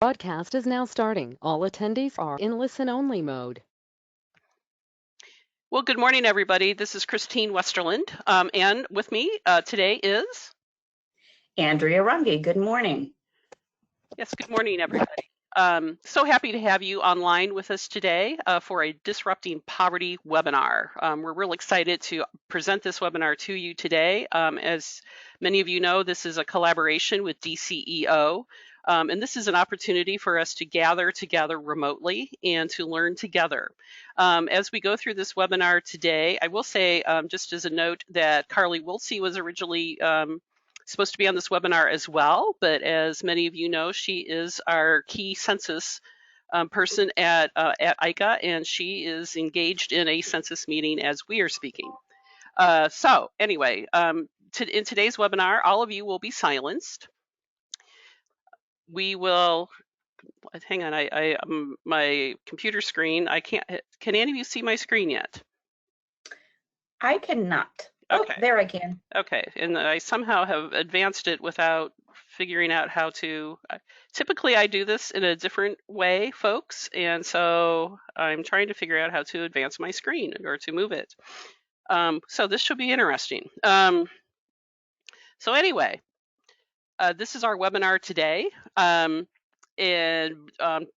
Broadcast is now starting. All attendees are in listen-only mode. Well, good morning, everybody. This is Christine Westerland, and with me today is... Andrea Runge. Good morning. Yes, good morning, everybody. So happy to have you online with us today for a Disrupting Poverty webinar. We're real excited to present this webinar to you today. As many of you know, this is a collaboration with DCEO, and this is an opportunity for us to gather together remotely and to learn together. As we go through this webinar today, I will say, just as a note, that Carly Wiltsey was originally supposed to be on this webinar as well, but as many of you know, she is our key census person at IACAA, and she is engaged in a census meeting as we are speaking. So anyway, in today's webinar, all of you will be silenced. We will, hang on, my computer screen, I can't, can any of you see my screen yet? I cannot. Okay. Oh, there I can. Okay, and I somehow have advanced it without figuring out how to. Typically, I do this in a different way, folks, and so I'm trying to figure out how to advance my screen or to move it. So this should be interesting. So anyway, this is our webinar today, and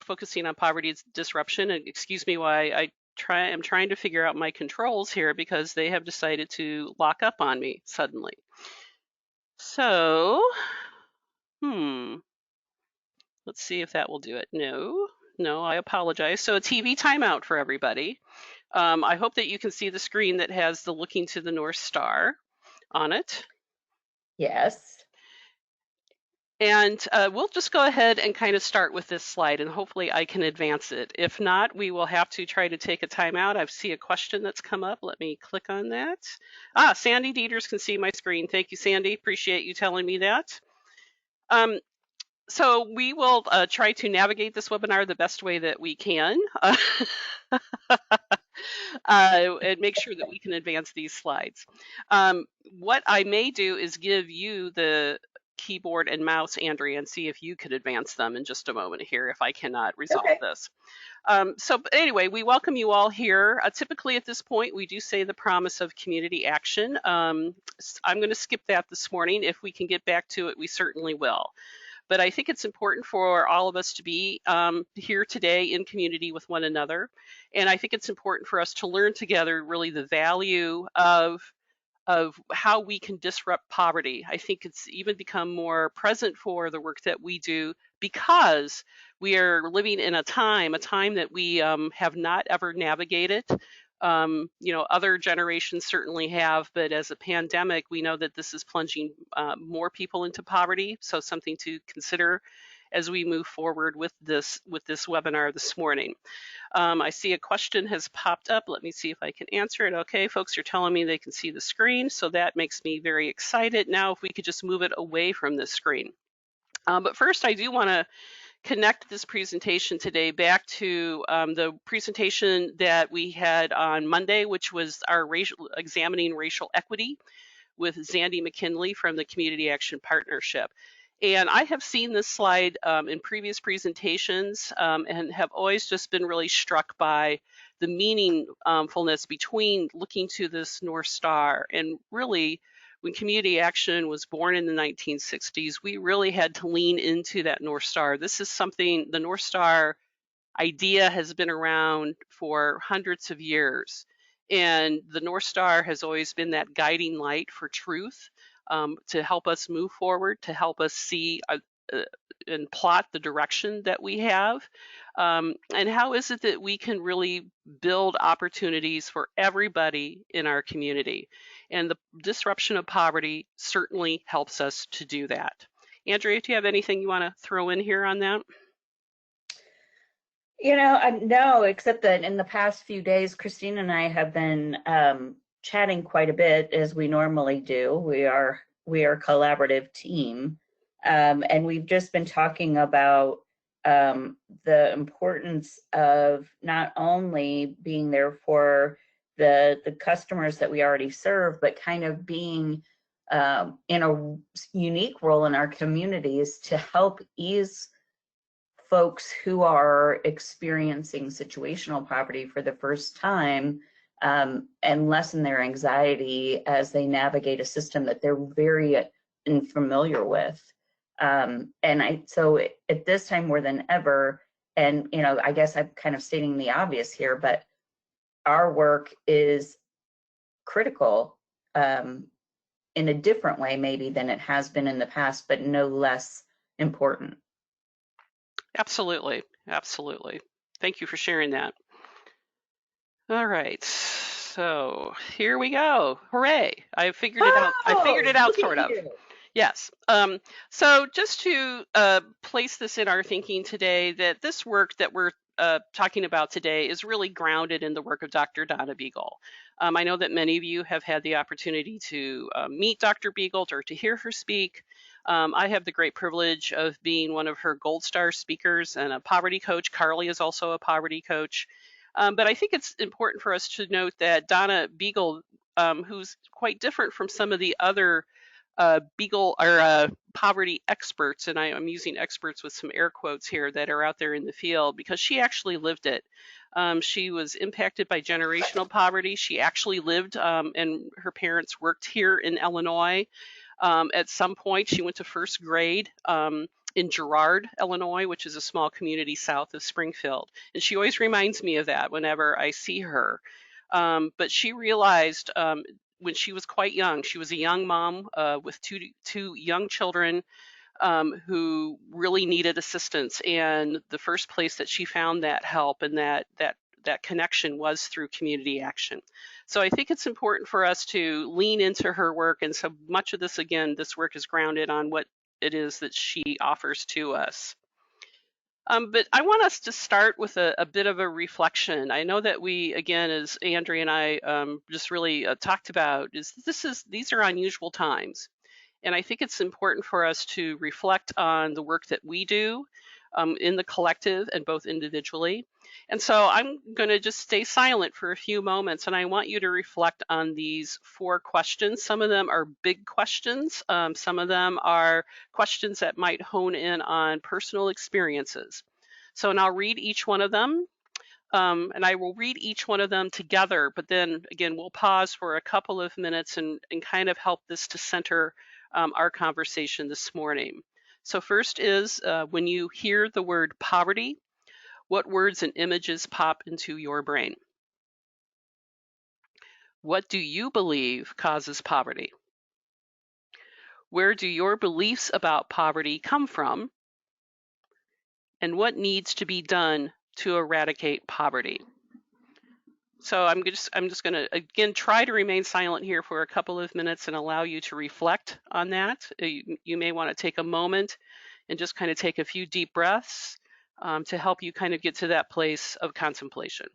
focusing on poverty disruption. And excuse me while I am trying to figure out my controls here because they have decided to lock up on me suddenly. So, let's see if that will do it. No, I apologize. So a TV timeout for everybody. I hope that you can see the screen that has the looking to the North Star on it. Yes. And we'll just go ahead and kind of start with this slide, and hopefully I can advance it. If not, we will have to try to take a timeout. I see a question that's come up. Let me click on that. Sandy Dieters can see my screen. Thank you, Sandy. Appreciate you telling me that. So we will try to navigate this webinar the best way that we can and make sure that we can advance these slides. What I may do is give you the keyboard and mouse, Andrea, and see if you could advance them in just a moment here if I cannot resolve this. So anyway, we welcome you all here. Typically at this point, we do say the promise of community action. I'm going to skip that this morning. If we can get back to it, we certainly will. But I think it's important for all of us to be here today in community with one another. And I think it's important for us to learn together really the value of how we can disrupt poverty. I think it's even become more present for the work that we do because we are living in a time that we have not ever navigated. Other generations certainly have, but as a pandemic, we know that this is plunging more people into poverty. So something to consider as we move forward with this webinar this morning. I see a question has popped up. Let me see if I can answer it. Okay, folks are telling me they can see the screen, so that makes me very excited. Now, if we could just move it away from the screen. But first, I do want to connect this presentation today back to the presentation that we had on Monday, which was our examining racial equity with Zandy McKinley from the Community Action Partnership. And I have seen this slide in previous presentations and have always just been really struck by the meaningfulness between looking to this North Star. And really, when community action was born in the 1960s, we really had to lean into that North Star. This is something, the North Star idea has been around for hundreds of years. And the North Star has always been that guiding light for truth, to help us move forward, to help us see and plot the direction that we have. And how is it that we can really build opportunities for everybody in our community? And the disruption of poverty certainly helps us to do that. Andrea, do you have anything you want to throw in here on that? No, except that in the past few days, Christine and I have been chatting quite a bit, as we normally do. We are a collaborative team, and we've just been talking about the importance of not only being there for the customers that we already serve, but kind of being in a unique role in our communities to help ease folks who are experiencing situational poverty for the first time, and lessen their anxiety as they navigate a system that they're very unfamiliar with. So at this time more than ever, and I guess I'm kind of stating the obvious here, but our work is critical, in a different way maybe than it has been in the past, but no less important. Absolutely. Absolutely. Thank you for sharing that. All right. So here we go. Hooray. I figured it out. I figured it out, sort of. Yes. So just to place this in our thinking today, that this work that we're talking about today is really grounded in the work of Dr. Donna Beagle. I know that many of you have had the opportunity to meet Dr. Beagle or to hear her speak. I have the great privilege of being one of her Gold Star speakers and a poverty coach. Carly is also a poverty coach. But I think it's important for us to note that Donna Beagle, who's quite different from some of the other Beagle or poverty experts, and I'm using experts with some air quotes here, that are out there in the field, because she actually lived it. She was impacted by generational poverty. She actually lived, and her parents worked here in Illinois. At some point, she went to first grade in Girard, Illinois, which is a small community south of Springfield. And she always reminds me of that whenever I see her. But she realized when she was quite young, she was a young mom with two young children who really needed assistance. And the first place that she found that help and that connection was through community action. So I think it's important for us to lean into her work. And so much of this, again, this work is grounded on what it is that she offers to us. But I want us to start with a bit of a reflection. I know that we, again, as Andrea and I just really talked about, these are unusual times. And I think it's important for us to reflect on the work that we do in the collective and both individually. And so I'm going to just stay silent for a few moments, and I want you to reflect on these 4 questions. Some of them are big questions. Some of them are questions that might hone in on personal experiences. So, and I'll read each one of them. And I will read each one of them together, but then again, we'll pause for a couple of minutes and kind of help this to center our conversation this morning. So first is, when you hear the word poverty, what words and images pop into your brain? What do you believe causes poverty? Where do your beliefs about poverty come from? And what needs to be done to eradicate poverty? So I'm just going to, again, try to remain silent here for a couple of minutes and allow you to reflect on that. You may want to take a moment and just kind of take a few deep breaths to help you kind of get to that place of contemplation.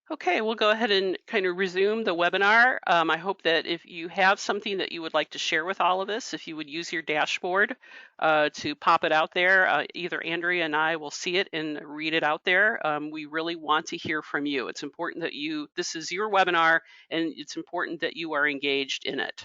Okay, we'll go ahead and kind of resume the webinar. I hope that if you have something that you would like to share with all of us, if you would use your dashboard to pop it out there, either Andrea and I will see it and read it out there. We really want to hear from you. It's important that this is your webinar, and it's important that you are engaged in it.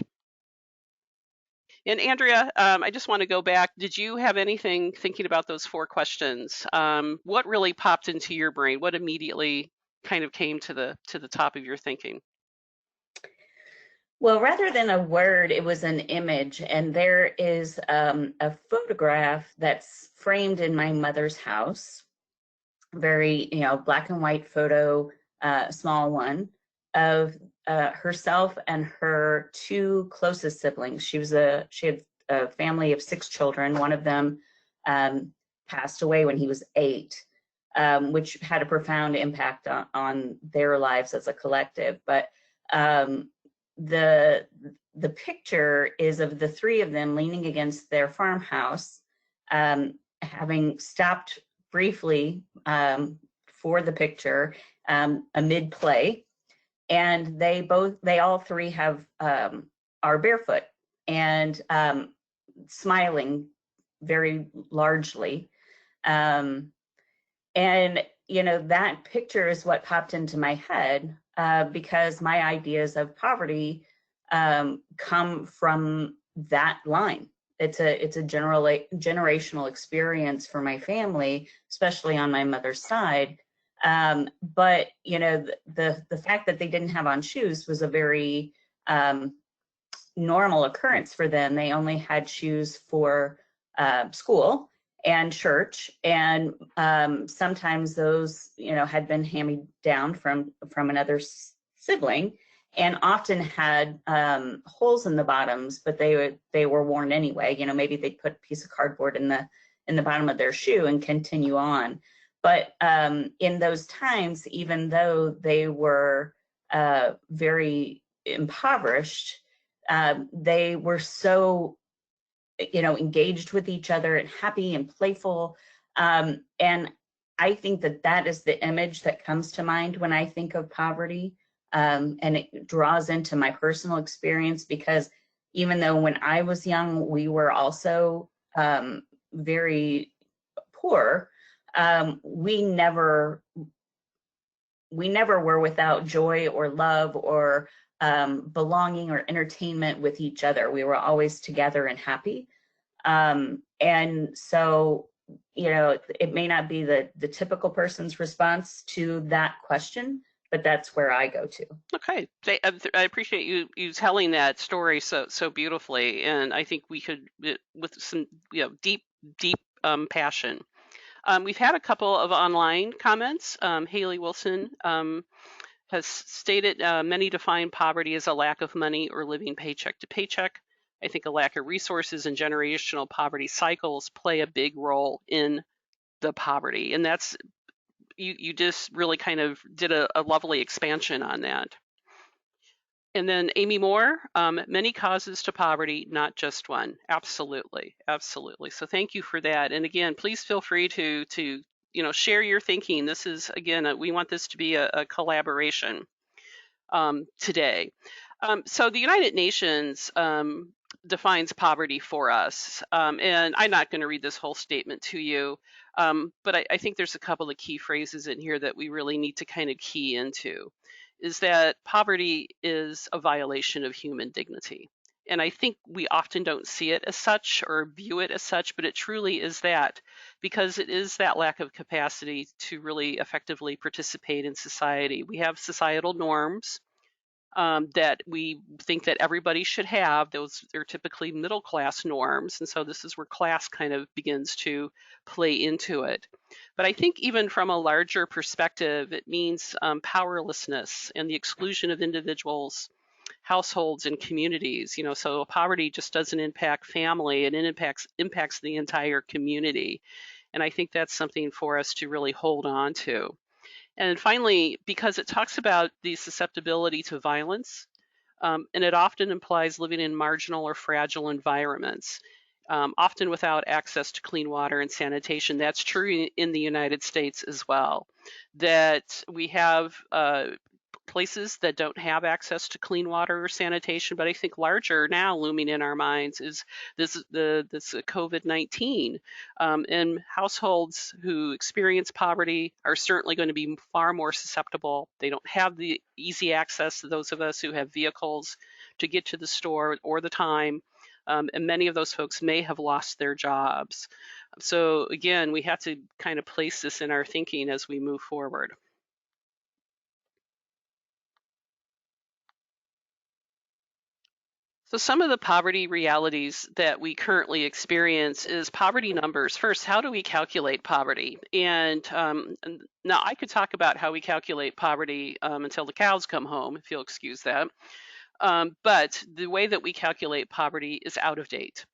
And Andrea, I just want to go back. Did you have anything thinking about those 4 questions? What really popped into your brain? What immediately kind of came to the top of your thinking? Well, rather than a word, it was an image. And there is a photograph that's framed in my mother's house, very, black and white photo, small one, of herself and her two closest siblings. She had a family of 6 children. One of them passed away when he was 8, which had a profound impact on their lives as a collective. But the the picture is of the 3 of them leaning against their farmhouse, having stopped briefly for the picture amid play, and they all 3 have are barefoot and smiling very largely. And that picture is what popped into my head because my ideas of poverty come from that line. It's a generational experience for my family, especially on my mother's side. But the fact that they didn't have on shoes was a very normal occurrence for them. They only had shoes for school and church, and sometimes those had been handed down from another sibling, and often had holes in the bottoms, but they were worn anyway. Maybe they'd put a piece of cardboard in the bottom of their shoe and continue on. But in those times, even though they were very impoverished, they were so engaged with each other and happy and playful. And I think that is the image that comes to mind when I think of poverty. And it draws into my personal experience, because even though when I was young, we were also very poor, we never were without joy or love or belonging or entertainment with each other. We were always together and happy. And so, it may not be the typical person's response to that question, but that's where I go to. Okay, I appreciate you telling that story so beautifully, and I think we could, with some deep passion. We've had a couple of online comments. Haley Wilson has stated many define poverty as a lack of money or living paycheck to paycheck. I think a lack of resources and generational poverty cycles play a big role in the poverty, and that's you just really kind of did a lovely expansion on that. And then Amy Moore, many causes to poverty, not just one. Absolutely, absolutely. So thank you for that. And again, please feel free to share your thinking. This is, again, we want this to be a collaboration today. So the United Nations defines poverty for us. And I'm not going to read this whole statement to you, but I think there's a couple of key phrases in here that we really need to kind of key into, is that poverty is a violation of human dignity. And I think we often don't see it as such or view it as such, but it truly is that, because it is that lack of capacity to really effectively participate in society. We have societal norms that we think that everybody should have. Those are typically middle class norms. And so this is where class kind of begins to play into it. But I think even from a larger perspective, it means powerlessness and the exclusion of individuals, households, and communities. So poverty just doesn't impact family, and it impacts the entire community. And I think that's something for us to really hold on to. And finally, because it talks about the susceptibility to violence, and it often implies living in marginal or fragile environments, often without access to clean water and sanitation. That's true in the United States as well, that we have places that don't have access to clean water or sanitation. But I think larger now looming in our minds is this COVID-19. And households who experience poverty are certainly going to be far more susceptible. They don't have the easy access to those of us who have vehicles to get to the store or the time. And many of those folks may have lost their jobs. So again, we have to kind of place this in our thinking as we move forward. So some of the poverty realities that we currently experience is poverty numbers. First, how do we calculate poverty? And now I could talk about how we calculate poverty until the cows come home, if you'll excuse that. But the way that we calculate poverty is out of date,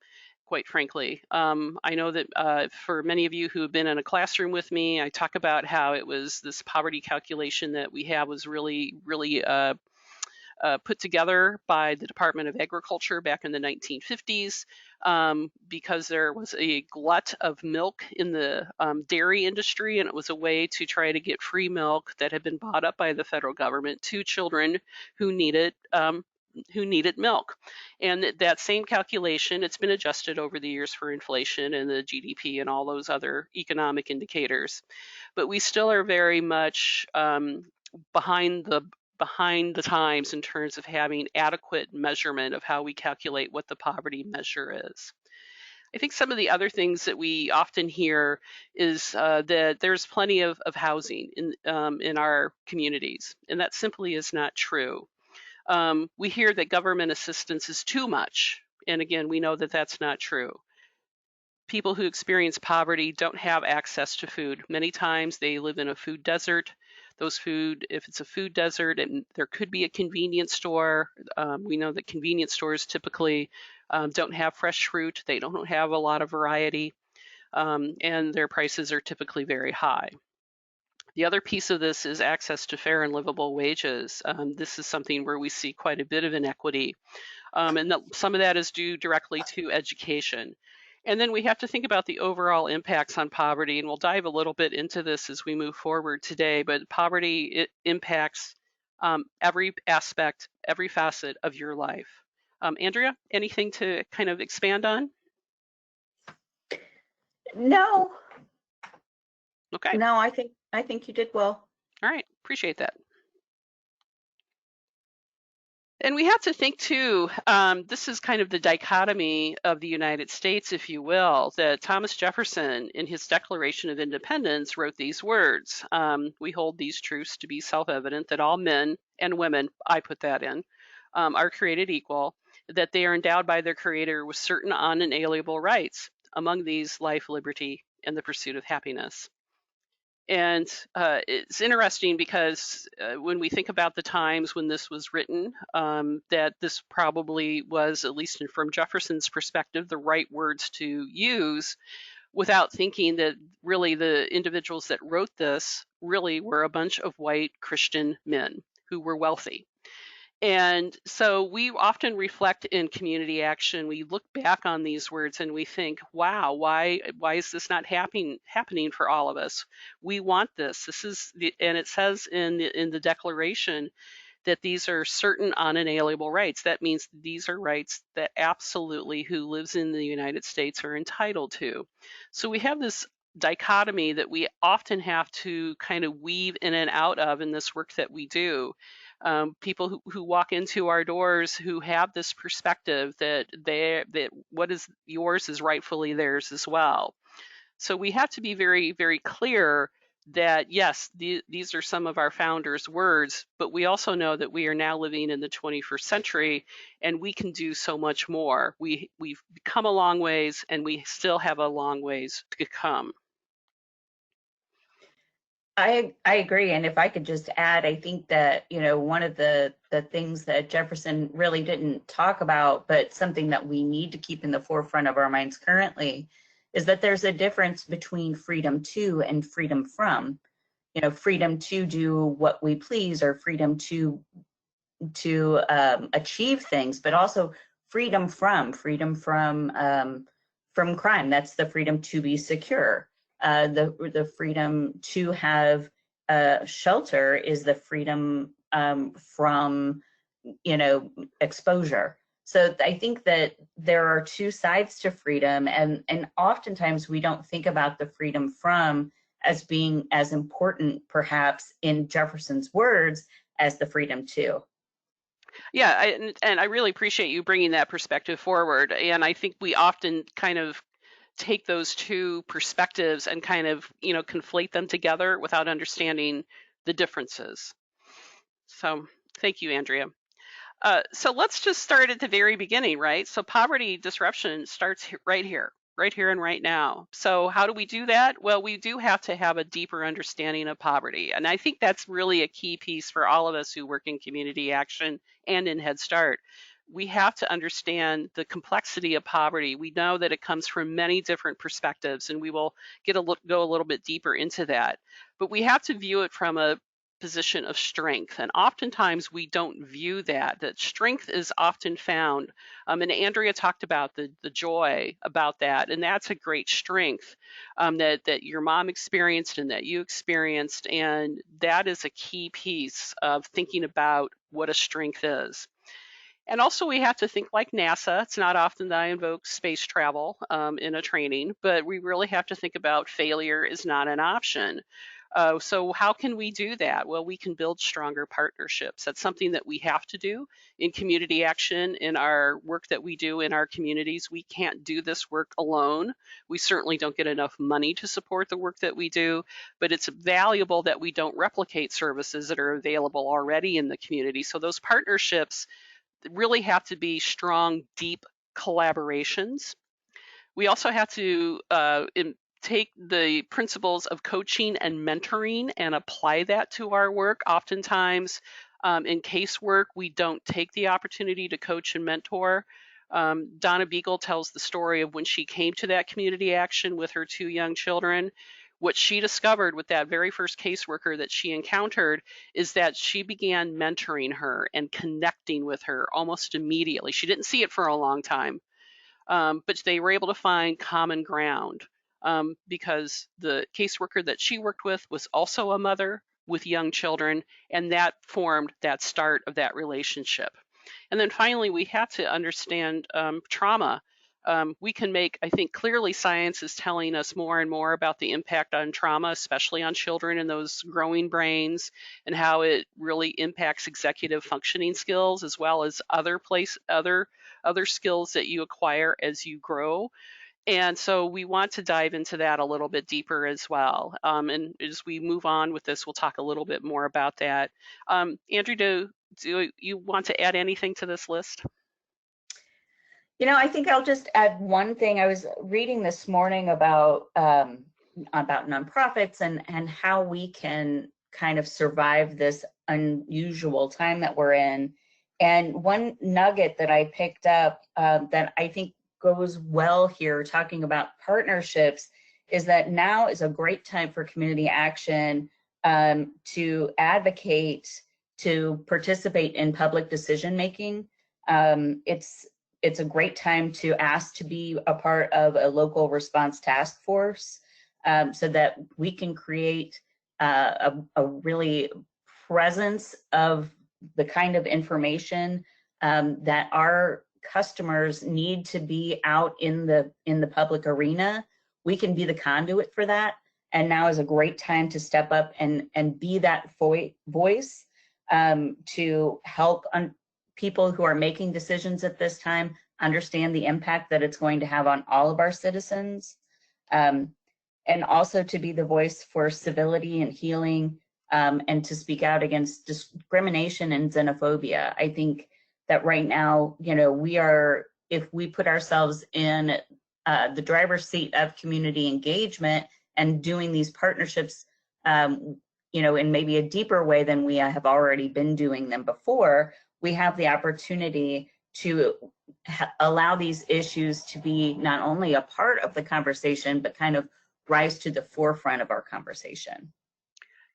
quite frankly. I know that for many of you who have been in a classroom with me, I talk about how it was this poverty calculation that we have was really, really put together by the Department of Agriculture back in the 1950s because there was a glut of milk in the dairy industry, and it was a way to try to get free milk that had been bought up by the federal government to children who needed milk. And that same calculation, it's been adjusted over the years for inflation and the GDP and all those other economic indicators. But we still are very much behind the times in terms of having adequate measurement of how we calculate what the poverty measure is. I think some of the other things that we often hear is that there's plenty of housing in our communities, and that simply is not true. We hear that government assistance is too much, and again, we know that that's not true. People who experience poverty don't have access to food. Many times they live in a food desert. If it's a food desert, and there could be a convenience store. We know that convenience stores typically don't have fresh fruit. They don't have a lot of variety, and their prices are typically very high. The other piece of this is access to fair and livable wages. This is something where we see quite a bit of inequity, and some of that is due directly to education. And then we have to think about the overall impacts on poverty, and we'll dive a little bit into this as we move forward today, but poverty, it impacts every aspect, every facet of your life. Andrea, anything to kind of expand on? No, Okay. no, I think you did well. All right, appreciate that. And we have to think too, this is kind of the dichotomy of the United States, if you will, that Thomas Jefferson in his Declaration of Independence wrote these words. We hold these truths to be self-evident that all men and women, I put that in, are created equal, that they are endowed by their creator with certain unalienable rights, among these life, liberty, and the pursuit of happiness. And it's interesting because when we think about the times when this was written, that this probably was, at least from Jefferson's perspective, the right words to use, without thinking that really the individuals that wrote this really were a bunch of white Christian men who were wealthy. And so we often reflect in community action. We look back on these words and we think, wow, why is this not happening for all of us? We want this. And it says in the Declaration that these are certain unalienable rights. That means these are rights that absolutely who lives in the United States are entitled to. So we have this dichotomy that we often have to kind of weave in and out of in this work that we do. People who walk into our doors who have this perspective that what is yours is rightfully theirs as well. So we have to be very, very clear that yes, these are some of our founders' words, but we also know that we are now living in the 21st century and we can do so much more. We've come a long ways and we still have a long ways to come. I agree, and if I could just add, I think that one of the things that Jefferson really didn't talk about, but something that we need to keep in the forefront of our minds currently, is that there's a difference between freedom to and freedom from. Freedom to do what we please, or freedom to achieve things, but also freedom from crime. That's the freedom to be secure. The freedom to have shelter is the freedom from exposure. So I think that there are two sides to freedom, and oftentimes we don't think about the freedom from as being as important, perhaps in Jefferson's words, as the freedom to. Yeah, and I really appreciate you bringing that perspective forward. And I think we often kind of take those two perspectives and kind of, conflate them together without understanding the differences. So thank you, Andrea. So let's just start at the very beginning, right? So poverty disruption starts right here and right now. So how do we do that? Well, we do have to have a deeper understanding of poverty. And I think that's really a key piece for all of us who work in community action and in Head Start. We have to understand the complexity of poverty. We know that it comes from many different perspectives, and we will go a little bit deeper into that. But we have to view it from a position of strength. And oftentimes we don't view that strength is often found. And Andrea talked about the joy about that. And that's a great strength that your mom experienced and that you experienced. And that is a key piece of thinking about what a strength is. And also, we have to think like NASA. It's not often that I invoke space travel in a training, but we really have to think about failure is not an option. So how can we do that? Well, we can build stronger partnerships. That's something that we have to do in community action, in our work that we do in our communities. We can't do this work alone. We certainly don't get enough money to support the work that we do, but it's valuable that we don't replicate services that are available already in the community. So those partnerships really have to be strong, deep collaborations. We also have to take the principles of coaching and mentoring and apply that to our work. Oftentimes, in casework, we don't take the opportunity to coach and mentor. Donna Beagle tells the story of when she came to that community action with her 2 young children. What she discovered with that very first caseworker that she encountered is that she began mentoring her and connecting with her almost immediately. She didn't see it for a long time, but they were able to find common ground because the caseworker that she worked with was also a mother with young children, and that formed that start of that relationship. And then finally, we have to understand trauma. We can make, I think clearly science is telling us more and more about the impact on trauma, especially on children and those growing brains, and how it really impacts executive functioning skills as well as other skills that you acquire as you grow. And so we want to dive into that a little bit deeper as well. And as we move on with this, we'll talk a little bit more about that. Andrew, do you want to add anything to this list? I think I'll just add one thing. I was reading this morning about nonprofits and how we can kind of survive this unusual time that we're in. And one nugget that I picked up that I think goes well here, talking about partnerships, is that now is a great time for community action to advocate, to participate in public decision making. It's a great time to ask to be a part of a local response task force so that we can create a really presence of the kind of information that our customers need to be out in the public arena. We can be the conduit for that. And now is a great time to step up and be that voice to help people who are making decisions at this time understand the impact that it's going to have on all of our citizens, and also to be the voice for civility and healing, and to speak out against discrimination and xenophobia. I think that right now, if we put ourselves in the driver's seat of community engagement and doing these partnerships, in maybe a deeper way than we have already been doing them before, we have the opportunity to allow these issues to be not only a part of the conversation, but kind of rise to the forefront of our conversation.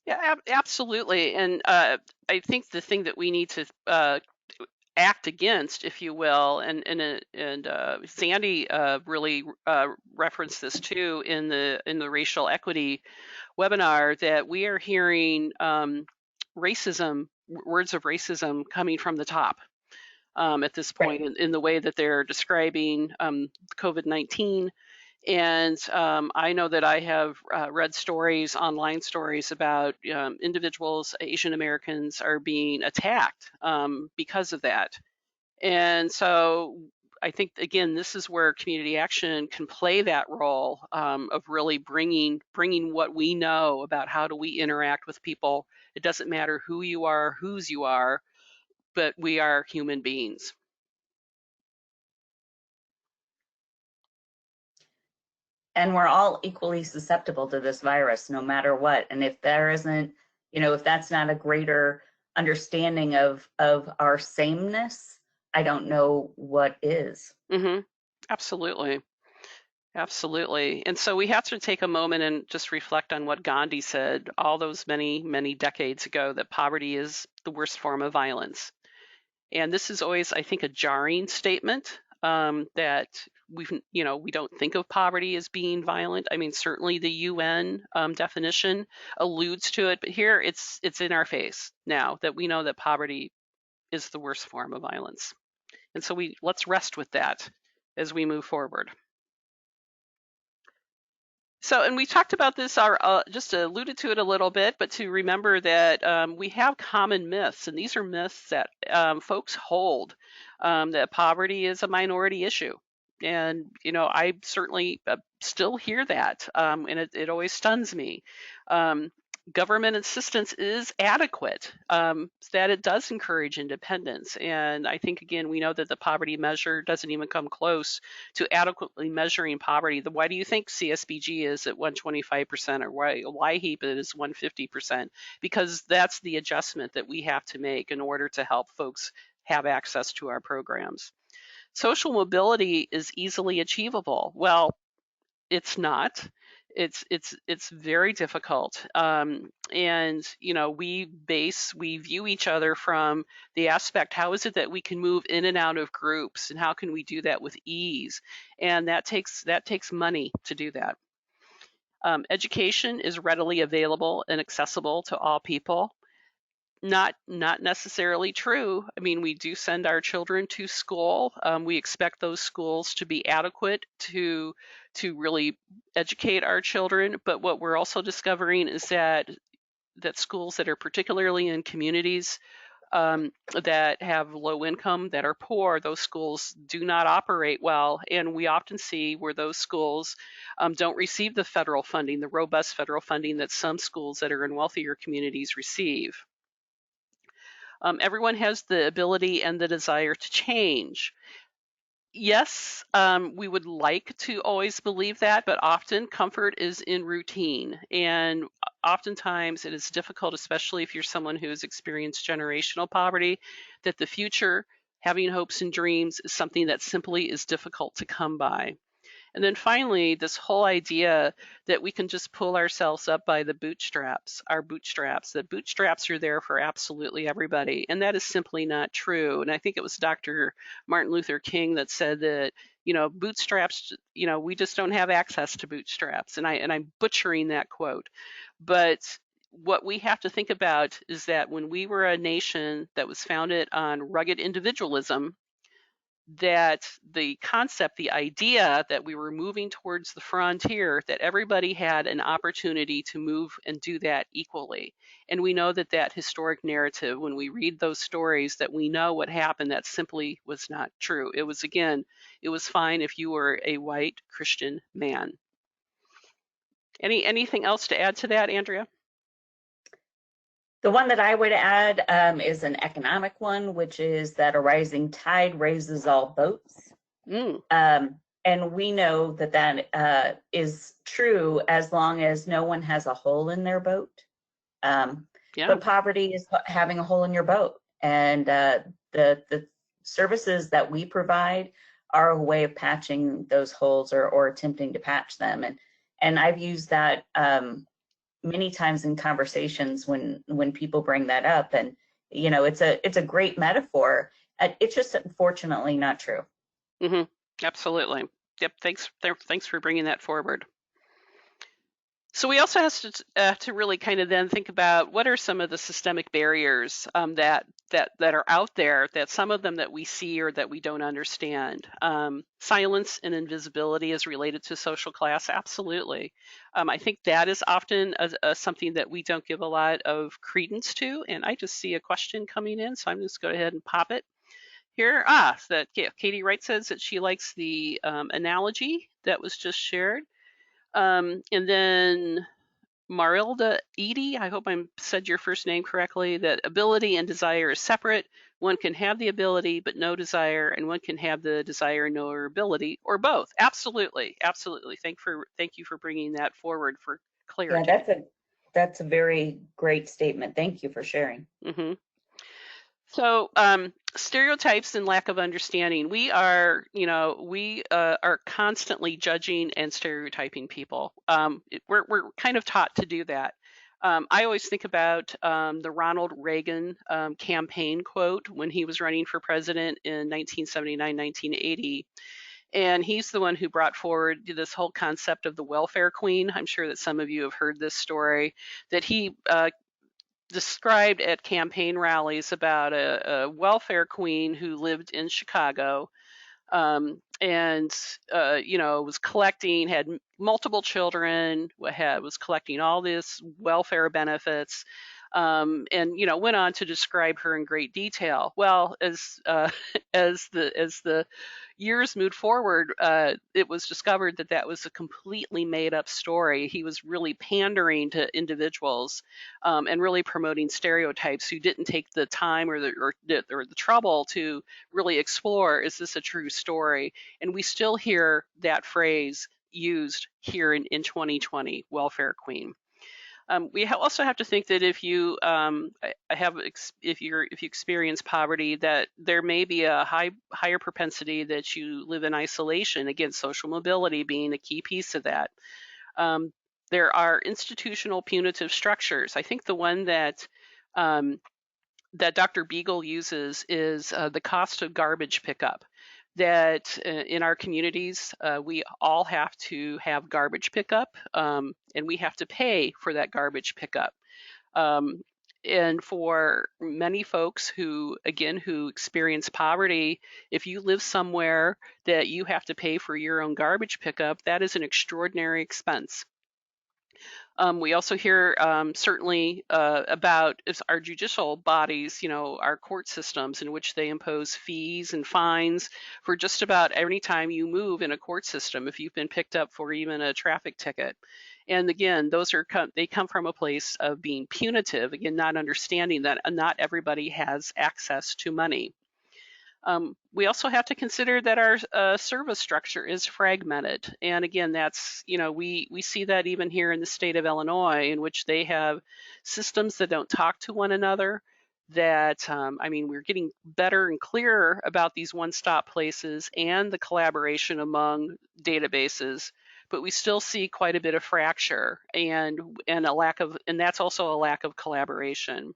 Yeah, absolutely. And I think the thing that we need to act against, if you will, and Sandy really referenced this too in the racial equity webinar, that we are hearing racism, words of racism coming from the top at this point, Right. in the way that they're describing COVID-19. And I know that I have read online stories about individuals, Asian Americans, are being attacked because of that. And so I think, again, this is where community action can play that role of really bringing what we know about how do we interact with people. It doesn't matter who you are, whose you are, but we are human beings. And we're all equally susceptible to this virus, no matter what. And if there isn't, if that's not a greater understanding of our sameness, I don't know what is. Mm-hmm. Absolutely. Absolutely. And so we have to take a moment and just reflect on what Gandhi said all those many, many decades ago, that poverty is the worst form of violence. And this is always, I think, a jarring statement, that we don't think of poverty as being violent. I mean, certainly the UN definition alludes to it, but here it's in our face now that we know that poverty is the worst form of violence. And so let's rest with that as we move forward. So, and we talked about this, just alluded to it a little bit, but to remember that we have common myths, and these are myths that folks hold, that poverty is a minority issue. And, I certainly still hear that, and it always stuns me. Government assistance is adequate, that it does encourage independence. And I think, again, we know that the poverty measure doesn't even come close to adequately measuring poverty. Why do you think CSBG is at 125%, or why LIHEAP is 150%? Because that's the adjustment that we have to make in order to help folks have access to our programs. Social mobility is easily achievable. Well, it's not. It's very difficult, and we view each other from the aspect, how is it that we can move in and out of groups, and how can we do that with ease? And that takes money to do that. Education is readily available and accessible to all people. Not necessarily true. I mean, we do send our children to school. We expect those schools to be adequate to really educate our children. But what we're also discovering is that schools that are particularly in communities that have low income, that are poor, those schools do not operate well. And we often see where those schools don't receive the federal funding, the robust federal funding that some schools that are in wealthier communities receive. Everyone has the ability and the desire to change. Yes, we would like to always believe that, but often comfort is in routine. And oftentimes it is difficult, especially if you're someone who has experienced generational poverty, that the future, having hopes and dreams, is something that simply is difficult to come by. And then finally, this whole idea that we can just pull ourselves up by the bootstraps, that bootstraps are there for absolutely everybody. And that is simply not true. And I think it was Dr. Martin Luther King that said that, bootstraps, we just don't have access to bootstraps. And I'm butchering that quote. But what we have to think about is that when we were a nation that was founded on rugged individualism, that the concept, the idea that we were moving towards the frontier, that everybody had an opportunity to move and do that equally. And we know that historic narrative, when we read those stories, that we know what happened, that simply was not true. It was fine if you were a white Christian man. Anything else to add to that, Andrea? The one that I would add is an economic one, which is that a rising tide raises all boats. And we know that is true as long as no one has a hole in their boat. But poverty is having a hole in your boat. And the services that we provide are a way of patching those holes or attempting to patch them. And I've used that many times in conversations when people bring that up, and it's a great metaphor. It's just unfortunately not true. Mm-hmm. Absolutely. Yep. Thanks for bringing that forward. So we also have to really kind of then think about what are some of the systemic barriers that are out there, that some of them that we see or that we don't understand. Silence and invisibility is related to social class, absolutely. I think that is often something that we don't give a lot of credence to. And I just see a question coming in, so I'm just going to go ahead and pop it here. Katie Wright says that she likes the analogy that was just shared. And then Marilda Edie, I hope I said your first name correctly, that ability and desire is separate. One can have the ability but no desire, and one can have the desire and no ability, or both. Absolutely, absolutely. Thank you for bringing that forward for Yeah, clarity. that's a very great statement. Thank you for sharing. Mm-hmm. So stereotypes and lack of understanding. We are constantly judging and stereotyping people. We're kind of taught to do that. I always think about the Ronald Reagan campaign quote when he was running for president in 1979, 1980. And he's the one who brought forward this whole concept of the welfare queen. I'm sure that some of you have heard this story, that he described at campaign rallies about a welfare queen who lived in Chicago, and was collecting, had multiple children, was collecting all this welfare benefits, and went on to describe her in great detail. Well, as the years moved forward, it was discovered that that was a completely made up story. He was really pandering to individuals, and really promoting stereotypes who didn't take the time or the trouble to really explore, is this a true story? And we still hear that phrase used here in 2020, welfare queen. We also have to think that if you if you experience poverty, that there may be a higher propensity that you live in isolation. Again, social mobility being a key piece of that. There are institutional punitive structures. I think the one that that Dr. Beagle uses is the cost of garbage pickup. That in our communities, we all have to have garbage pickup, and we have to pay for that garbage pickup. Um, and for many folks who experience poverty, if you live somewhere that you have to pay for your own garbage pickup, that is an extraordinary expense. We also hear certainly about our judicial bodies, our court systems, in which they impose fees and fines for just about any time you move in a court system if you've been picked up for even a traffic ticket. And again, they come from a place of being punitive, again, not understanding that not everybody has access to money. We also have to consider that our service structure is fragmented. And again, that's, we see that even here in the state of Illinois, in which they have systems that don't talk to one another. That, we're getting better and clearer about these one-stop places and the collaboration among databases, but we still see quite a bit of fracture and that's also a lack of collaboration.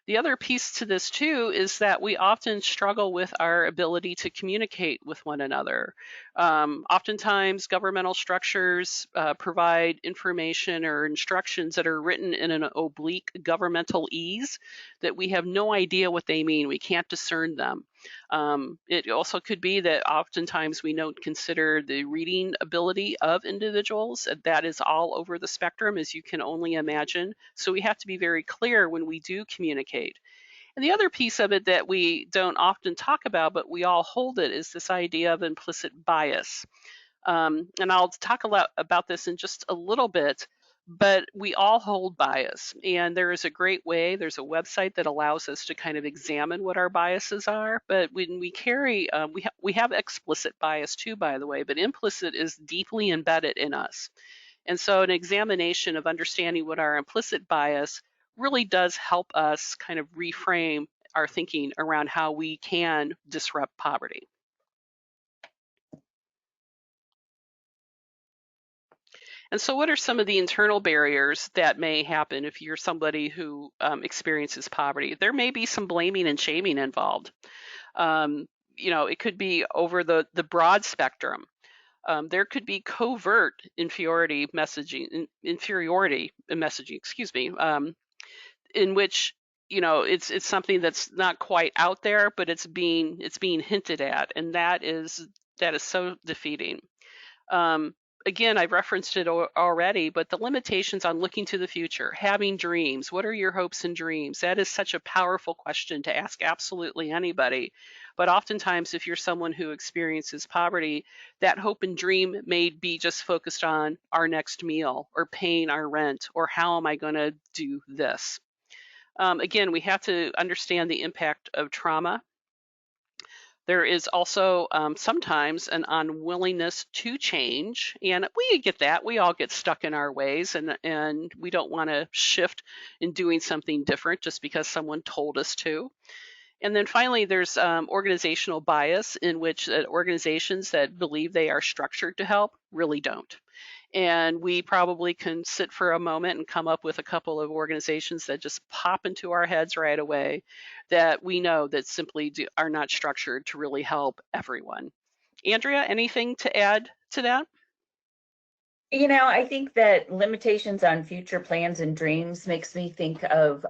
The other piece to this too is that we often struggle with our ability to communicate with one another. Oftentimes governmental structures provide information or instructions that are written in an oblique governmental ease that we have no idea what they mean. We can't discern them. It also could be that oftentimes we don't consider the reading ability of individuals. That is all over the spectrum, as you can only imagine. So we have to be very clear when we do communicate. And the other piece of it that we don't often talk about, but we all hold it, is this idea of implicit bias. And I'll talk a lot about this in just a little bit, but we all hold bias. And there is a great way, there's a website that allows us to kind of examine what our biases are. But when we carry, we have explicit bias too, by the way, but implicit is deeply embedded in us. And so an examination of understanding what our implicit bias really does help us kind of reframe our thinking around how we can disrupt poverty. And so what are some of the internal barriers that may happen if you're somebody who experiences poverty? There may be some blaming and shaming involved. It could be over the broad spectrum. There could be covert inferiority messaging, in which it's something that's not quite out there, but it's being hinted at, and that is so defeating. again, I've referenced it already, but the limitations on looking to the future, having dreams. What are your hopes and dreams? That is such a powerful question to ask absolutely anybody. But oftentimes, if you're someone who experiences poverty, that hope and dream may be just focused on our next meal or paying our rent or how am I going to do this. Again, we have to understand the impact of trauma. There is also sometimes an unwillingness to change, and we get that. We all get stuck in our ways, and we don't want to shift in doing something different just because someone told us to. And then finally, there's organizational bias, in which organizations that believe they are structured to help really don't. And we probably can sit for a moment and come up with a couple of organizations that just pop into our heads right away that we know that simply are not structured to really help everyone. Andrea, anything to add to that? I think that limitations on future plans and dreams makes me think of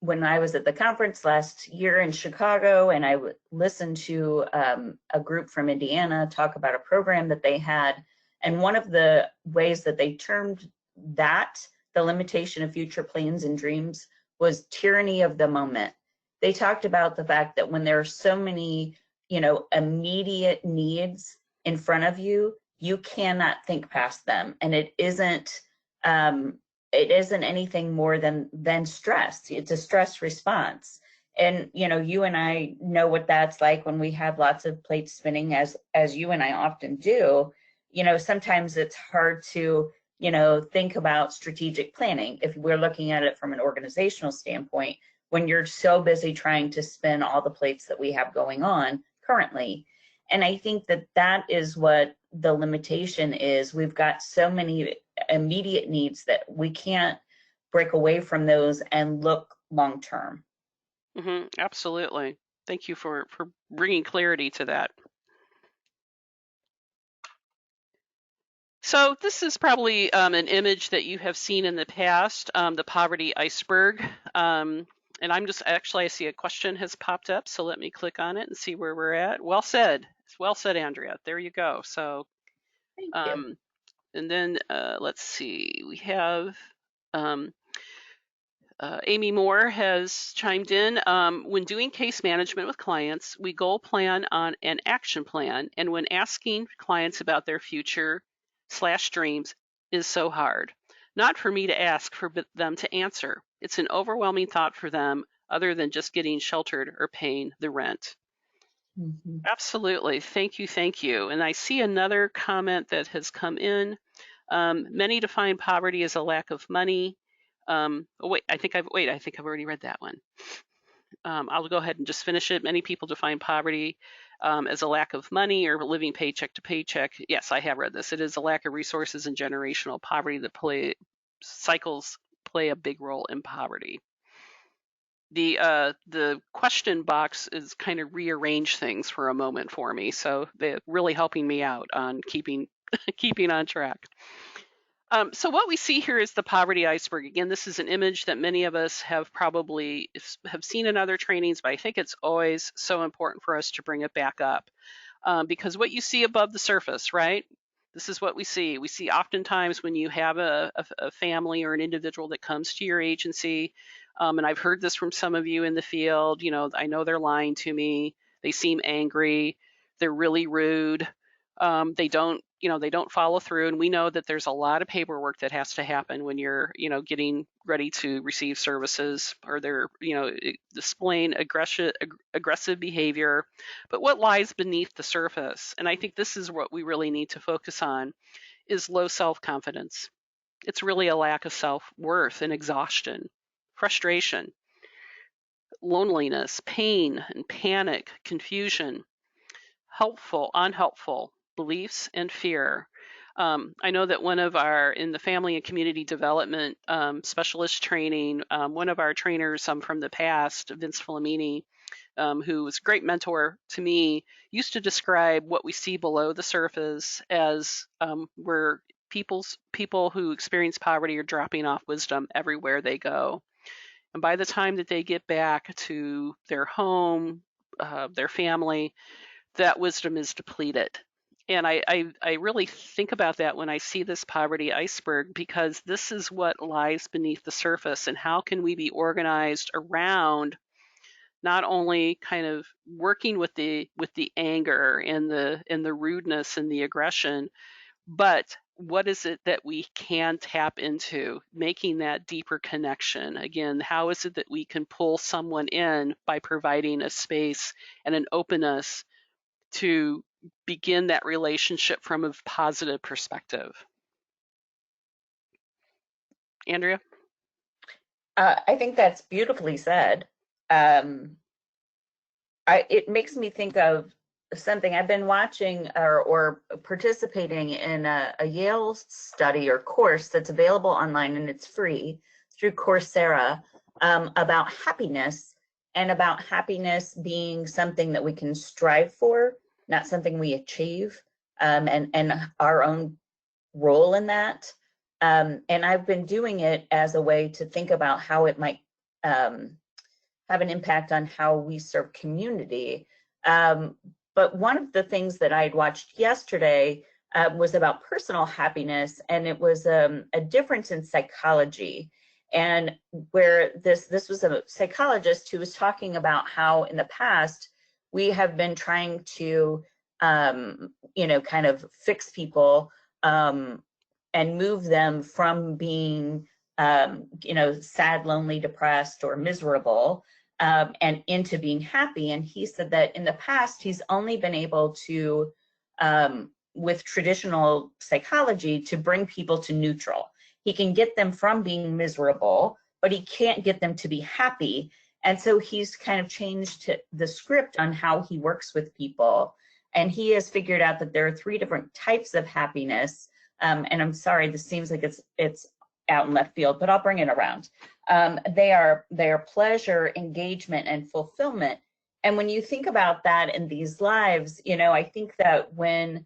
when I was at the conference last year in Chicago, and I listened to a group from Indiana talk about a program that they had. And one of the ways that they termed that, the limitation of future plans and dreams, was tyranny of the moment. They talked about the fact that when there are so many, immediate needs in front of you, you cannot think past them. And it isn't anything more than stress. It's a stress response. And you and I know what that's like when we have lots of plates spinning, as you and I often do. Sometimes it's hard to think about strategic planning if we're looking at it from an organizational standpoint, when you're so busy trying to spin all the plates that we have going on currently. And I think that is what the limitation is. We've got so many immediate needs that we can't break away from those and look long term. Absolutely. Thank you for bringing clarity to that. So this is probably an image that you have seen in the past, the poverty iceberg. And I'm just I see a question has popped up, so let me click on it and see where we're at. Well said. Well said, Andrea. There you go. So, Thank you. And then let's see, we have Amy Moore has chimed in. When doing case management with clients, we goal plan on an action plan. And when asking clients about their future/dreams is so hard. Not for me to ask, for them to answer. It's an overwhelming thought for them, other than just getting sheltered or paying the rent. Absolutely. Thank you. Thank you. And I see another comment that has come in. Many define poverty as a lack of money. I think I've already read that one. I'll go ahead and just finish it. Many people define poverty as a lack of money or living paycheck to paycheck. Yes, I have read this. It is a lack of resources and generational poverty that cycles play a big role in poverty. The question box is kind of rearranged things for a moment for me, so they're really helping me out on keeping on track. So what we see here is the poverty iceberg. Again, this is an image that many of us have probably have seen in other trainings, but I think it's always so important for us to bring it back up, because what you see above the surface, right? This is what we see. We see oftentimes when you have a family or an individual that comes to your agency, and I've heard this from some of you in the field, I know they're lying to me. They seem angry. They're really rude. They don't follow through. And we know that there's a lot of paperwork that has to happen when you're, getting ready to receive services, or they're, displaying aggressive behavior. But what lies beneath the surface, and I think this is what we really need to focus on, is low self-confidence. It's really a lack of self-worth and exhaustion, frustration, loneliness, pain and panic, confusion, unhelpful beliefs, and fear. I know that in the family and community development specialist training, one of our trainers from the past, Vince Filamini, who was a great mentor to me, used to describe what we see below the surface as where people who experience poverty are dropping off wisdom everywhere they go. And by the time that they get back to their home, their family, that wisdom is depleted. And I really think about that when I see this poverty iceberg, because this is what lies beneath the surface, and how can we be organized around not only kind of working with the anger and the rudeness and the aggression, but what is it that we can tap into, making that deeper connection? Again, how is it that we can pull someone in by providing a space and an openness to begin that relationship from a positive perspective? Andrea? I think that's beautifully said. It makes me think of something I've been watching or participating in a Yale study or course that's available online, and it's free through Coursera, about happiness, and about happiness being something that we can strive for, not something we achieve, and our own role in that. And I've been doing it as a way to think about how it might have an impact on how we serve community. But one of the things that I had watched yesterday was about personal happiness, and it was a difference in psychology. And where this was a psychologist who was talking about how in the past we have been trying to kind of fix people, and move them from being sad, lonely, depressed, or miserable, and into being happy. And he said that in the past, he's only been able to, with traditional psychology, to bring people to neutral. He can get them from being miserable, but he can't get them to be happy. And so he's kind of changed the script on how he works with people. And he has figured out that there are 3 different types of happiness. And I'm sorry, this seems like it's out in left field, but I'll bring it around. They are pleasure, engagement, and fulfillment. And when you think about that in these lives, I think that when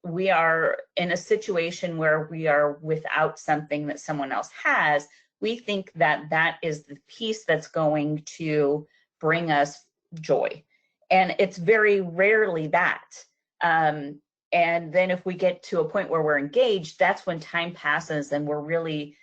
we are in a situation where we are without something that someone else has, we think that that is the piece that's going to bring us joy. And it's very rarely that. And then if we get to a point where we're engaged, that's when time passes and we're really,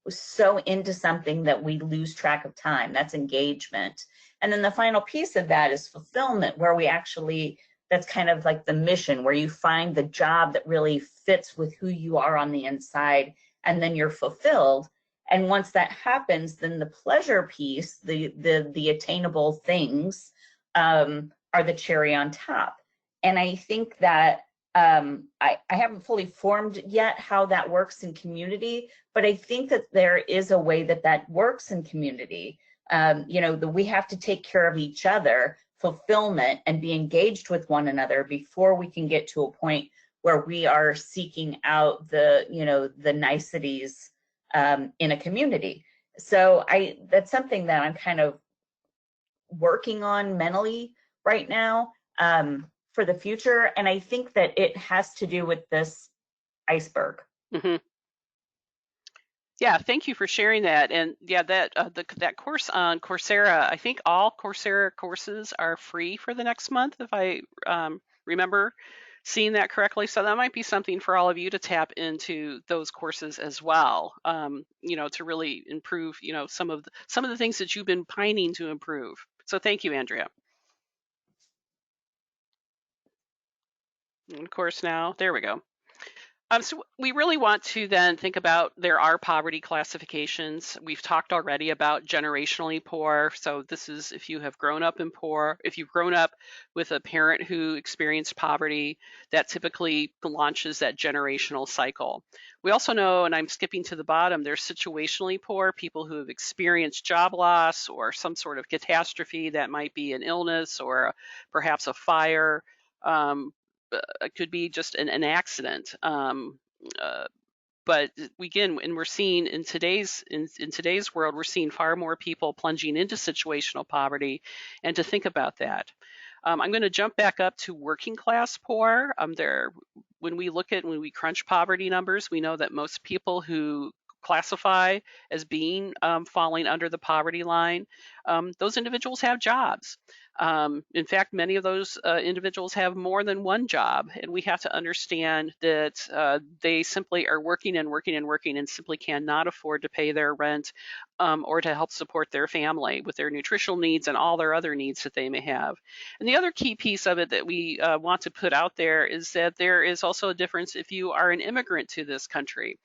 so into something that we lose track of time. That's engagement. And then the final piece of that is fulfillment, where we actually, that's kind of like the mission, where you find the job that really fits with who you are on the inside, and then you're fulfilled. And once that happens, then the pleasure piece, the attainable things, are the cherry on top. And I think that I haven't fully formed yet how that works in community, but I think that there is a way that works in community. That we have to take care of each other, fulfillment, and be engaged with one another before we can get to a point where we are seeking out the niceties in a community. So that's something that I'm kind of working on mentally right now. For the future, and I think that it has to do with this iceberg. Mm-hmm. Yeah, thank you for sharing that. And yeah, that course on Coursera, I think all Coursera courses are free for the next month, if I remember seeing that correctly. So that might be something for all of you to tap into those courses as well. To really improve, some of the things that you've been pining to improve. So thank you, Andrea. And of course, now there we go. So we really want to then think about, there are poverty classifications. We've talked already about generationally poor. So this is if you have grown up if you've grown up with a parent who experienced poverty, that typically launches that generational cycle. We also know, and I'm skipping to the bottom, there's situationally poor, people who have experienced job loss or some sort of catastrophe that might be an illness or perhaps a fire. It could be just an accident. But again, and we're seeing in today's world, we're seeing far more people plunging into situational poverty, and to think about that. I'm going to jump back up to working class poor. When we crunch poverty numbers, we know that most people who classify as being falling under the poverty line, those individuals have jobs. In fact, many of those individuals have more than one job, and we have to understand that they simply are working and working and working and simply cannot afford to pay their rent or to help support their family with their nutritional needs and all their other needs that they may have. And the other key piece of it that we want to put out there is that there is also a difference if you are an immigrant to this country,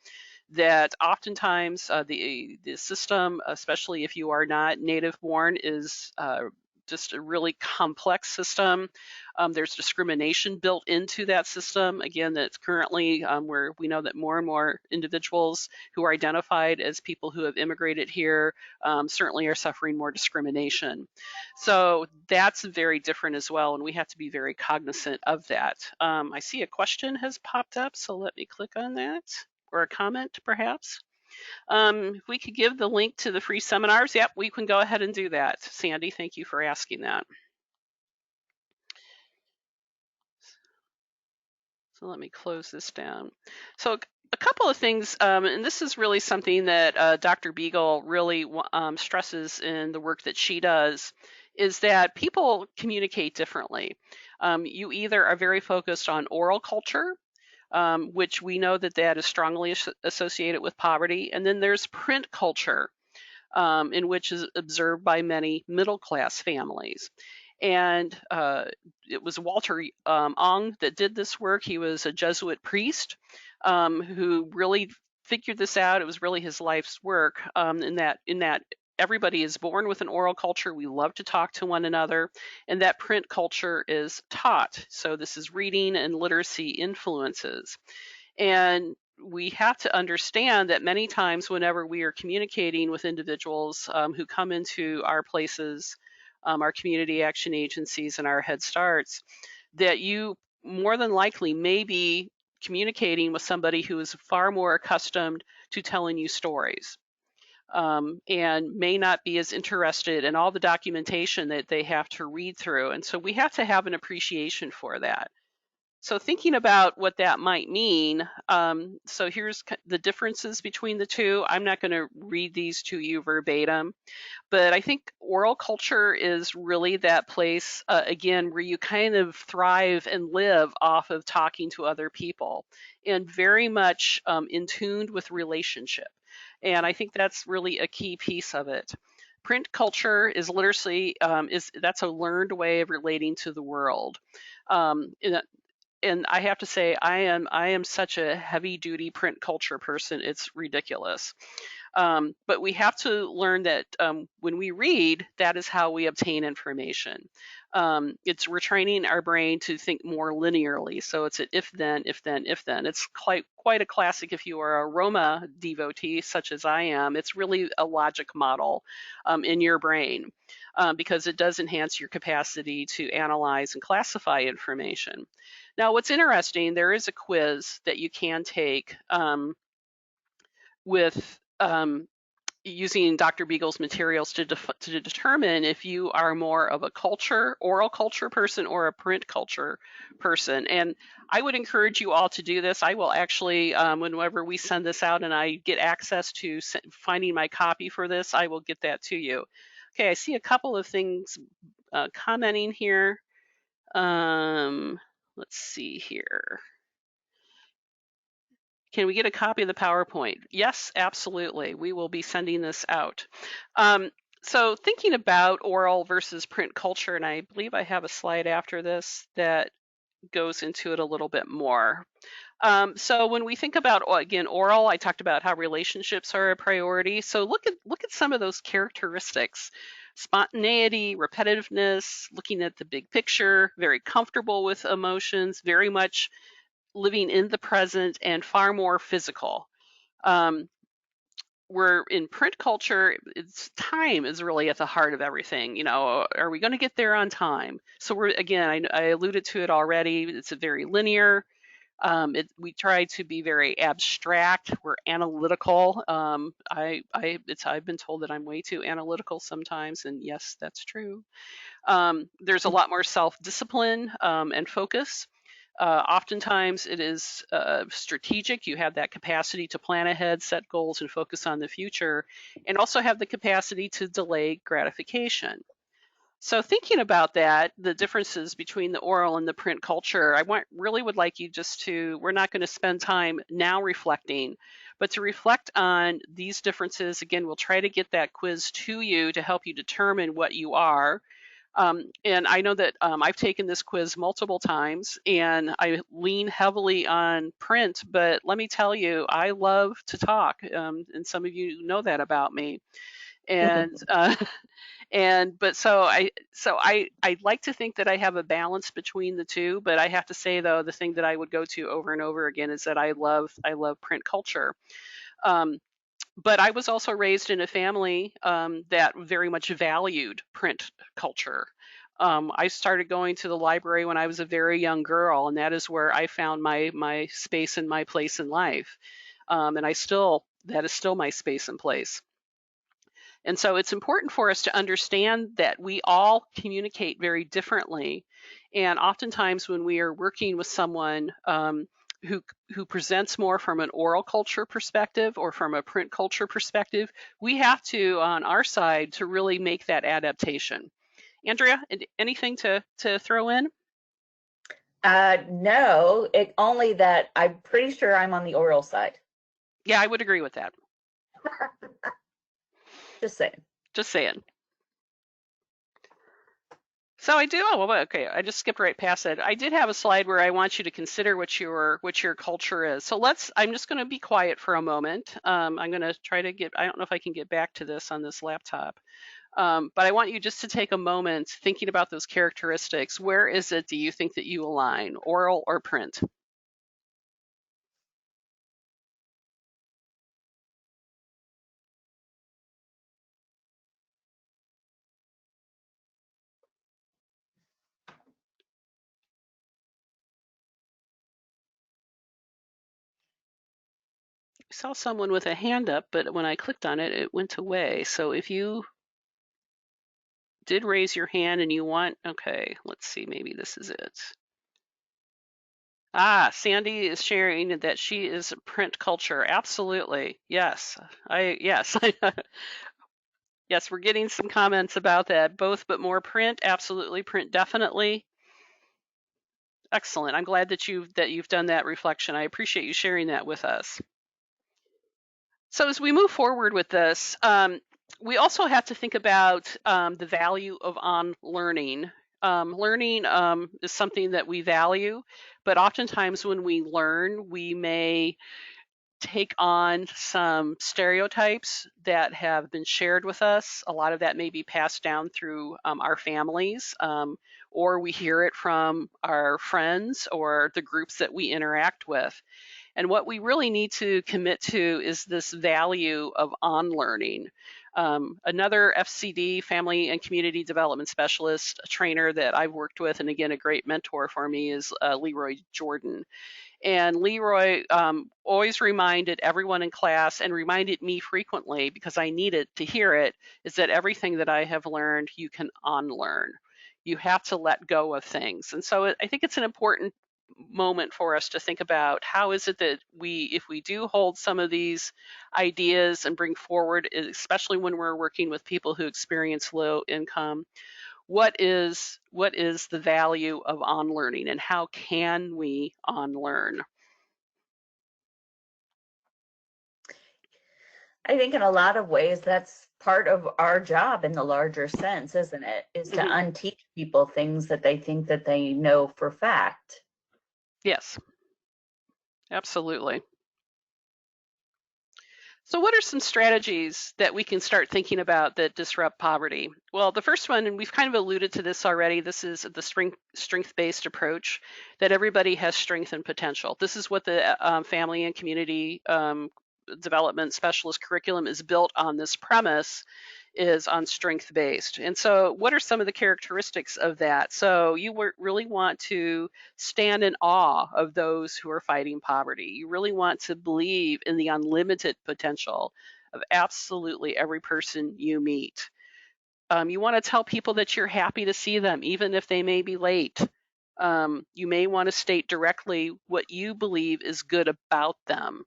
that oftentimes the system, especially if you are not native born, is just a really complex system. There's discrimination built into that system. Again, that's currently where we know that more and more individuals who are identified as people who have immigrated here certainly are suffering more discrimination. So that's very different as well, and we have to be very cognizant of that. I see a question has popped up, so let me click on that, or a comment perhaps. If we could give the link to the free seminars, yep, we can go ahead and do that. Sandy, thank you for asking that. So let me close this down. So a couple of things, and this is really something that Dr. Beagle really stresses in the work that she does, is that people communicate differently. You either are very focused on oral culture, which we know that is strongly associated with poverty, and then there's print culture, in which is observed by many middle-class families. And it was Walter Ong that did this work. He was a Jesuit priest who really figured this out. It was really his life's work in that everybody is born with an oral culture. We love to talk to one another, and that print culture is taught. So this is reading and literacy influences. And we have to understand that many times whenever we are communicating with individuals who come into our places, our community action agencies and our Head Starts, that you more than likely may be communicating with somebody who is far more accustomed to telling you stories. And may not be as interested in all the documentation that they have to read through. And so we have to have an appreciation for that. So thinking about what that might mean, so here's the differences between the two. I'm not going to read these to you verbatim, but I think oral culture is really that place, again, where you kind of thrive and live off of talking to other people, and very much in tune with relationship. And I think that's really a key piece of it. Print culture is literacy, that's a learned way of relating to the world. And I have to say, I am such a heavy duty print culture person. It's ridiculous. But we have to learn that when we read, that is how we obtain information. We're training our brain to think more linearly. So it's an if then, if then, if then. It's quite a classic if you are a Roma devotee, such as I am. It's really a logic model in your brain because it does enhance your capacity to analyze and classify information. Now, what's interesting, there is a quiz that you can take with using Dr. Beagle's materials to determine if you are more of a oral culture person or a print culture person. And I would encourage you all to do this. I will actually, whenever we send this out and I get access to finding my copy for this, I will get that to you. Okay, I see a couple of things commenting here. Let's see here. Can we get a copy of the PowerPoint? Yes, absolutely. We will be sending this out. So thinking about oral versus print culture, and I believe I have a slide after this that goes into it a little bit more. So when we think about, again, oral, I talked about how relationships are a priority. So look at some of those characteristics. Spontaneity, repetitiveness, looking at the big picture, very comfortable with emotions, very much living in the present, and far more physical. We're in print culture, time is really at the heart of everything. You know, are we going to get there on time? So I alluded to it already. It's a very linear. We try to be very abstract. We're analytical. I've been told that I'm way too analytical sometimes, and yes, that's true. There's a lot more self-discipline and focus. Oftentimes it is strategic. You have that capacity to plan ahead, set goals, and focus on the future, and also have the capacity to delay gratification. So thinking about that, the differences between the oral and the print culture, really would like you just to, we're not going to spend time now reflecting, but to reflect on these differences. Again, we'll try to get that quiz to you to help you determine what you are. And I know that I've taken this quiz multiple times and I lean heavily on print, but let me tell you, I love to talk. And some of you know that about me. And but I'd like to think that I have a balance between the two, but I have to say though, the thing that I would go to over and over again is that I love print culture. But I was also raised in a family that very much valued print culture. I started going to the library when I was a very young girl, and that is where I found my space and my place in life. And that is still my space and place. And so it's important for us to understand that we all communicate very differently. And oftentimes when we are working with someone who presents more from an oral culture perspective or from a print culture perspective, we have to, on our side, to really make that adaptation. Andrea, anything to throw in? No, only that I'm pretty sure I'm on the oral side. Yeah, I would agree with that. Just saying. Just saying. So I do. Oh, okay. I just skipped right past it. I did have a slide where I want you to consider what your culture is. So I'm just going to be quiet for a moment. I'm going to try to get. I don't know if I can get back to this on this laptop, but I want you just to take a moment thinking about those characteristics. Where is it do you think that you align, oral or print? I saw someone with a hand up, but when I clicked on it, it went away. So if you did raise your hand and you want, okay, let's see, maybe this is it. Sandy is sharing that she is print culture. Absolutely. Yes. Yes. Yes, we're getting some comments about that. Both, but more print. Absolutely. Print definitely. Excellent. I'm glad that you've done that reflection. I appreciate you sharing that with us. So as we move forward with this, we also have to think about the value of on learning. Learning is something that we value, but oftentimes when we learn, we may take on some stereotypes that have been shared with us. A lot of that may be passed down through our families, or we hear it from our friends or the groups that we interact with. And what we really need to commit to is this value of on learning. Another FCD, family and community development specialist, a trainer that I've worked with, and again, a great mentor for me, is Leroy Jordan. And Leroy always reminded everyone in class, and reminded me frequently because I needed to hear it, is that everything that I have learned, you can unlearn. You have to let go of things. And so I think it's an important moment for us to think about how is it that if we do hold some of these ideas and bring forward, especially when we're working with people who experience low income, what is the value of unlearning and how can we unlearn? I think in a lot of ways that's part of our job in the larger sense, isn't it? Is to unteach people things that they think that they know for fact. Yes, absolutely. So what are some strategies that we can start thinking about that disrupt poverty? Well, the first one, and we've kind of alluded to this already, this is the strength-based approach, that everybody has strength and potential. This is what the family and community development specialist curriculum is built on. This premise is on strength-based. And so what are some of the characteristics of that? So you really want to stand in awe of those who are fighting poverty. You really want to believe in the unlimited potential of absolutely every person you meet. You want to tell people that you're happy to see them, even if they may be late. You may want to state directly what you believe is good about them.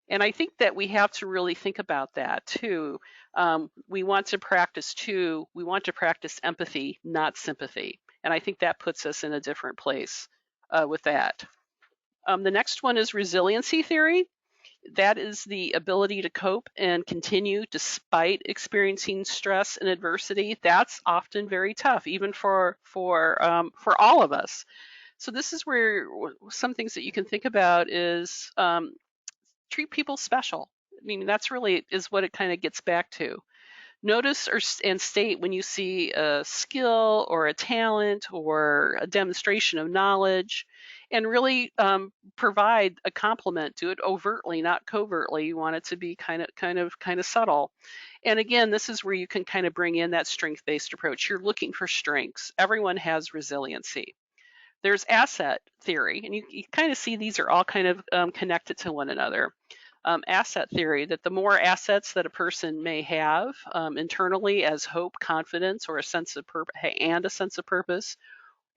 And I think that we have to really think about that too. We want to practice empathy, not sympathy. And I think that puts us in a different place with that. The next one is resiliency theory. That is the ability to cope and continue despite experiencing stress and adversity. That's often very tough, even for all of us. So this is where some things that you can think about is treat people special. I mean, that's really is what it kind of gets back to. Notice and state when you see a skill or a talent or a demonstration of knowledge, and really provide a compliment. Do it overtly, not covertly. You want it to be kind of subtle. And again, this is where you can kind of bring in that strength-based approach. You're looking for strengths. Everyone has resiliency. There's asset theory, and you kind of see these are all kind of connected to one another. Asset theory, that the more assets that a person may have internally as hope, confidence, or a sense of purpose,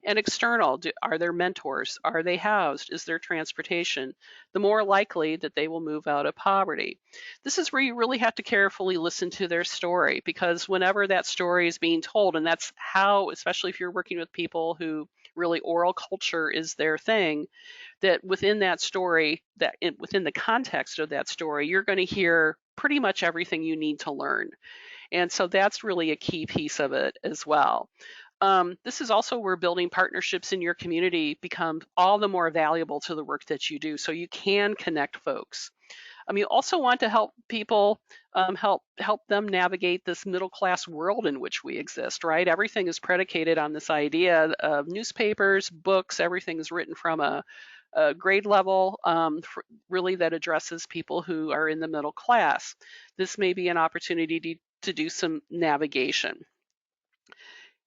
and external, are there mentors? Are they housed? Is there transportation? The more likely that they will move out of poverty. This is where you really have to carefully listen to their story, because whenever that story is being told, and that's how, especially if you're working with people who really oral culture is their thing, that within that story, within the context of that story, you're going to hear pretty much everything you need to learn. And so that's really a key piece of it as well. This is also where building partnerships in your community become all the more valuable to the work that you do, so you can connect folks. You also want to help people, help them navigate this middle class world in which we exist, right? Everything is predicated on this idea of newspapers, books, everything is written from a grade level really that addresses people who are in the middle class. This may be an opportunity to do some navigation.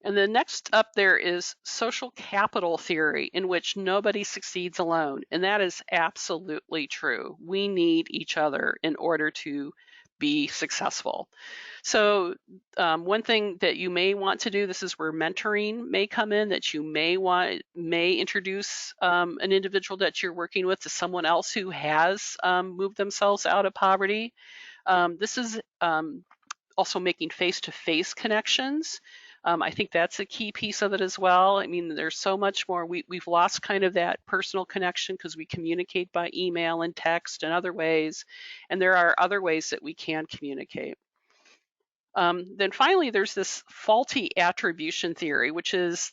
And the next up there is social capital theory, in which nobody succeeds alone. And that is absolutely true. We need each other in order to be successful. So one thing that you may want to do, this is where mentoring may come in, that you may introduce an individual that you're working with to someone else who has moved themselves out of poverty. This is also making face-to-face connections. I think that's a key piece of it as well. I mean, there's so much more. We've lost kind of that personal connection because we communicate by email and text and other ways, and there are other ways that we can communicate. Then finally, there's this faulty attribution theory, which is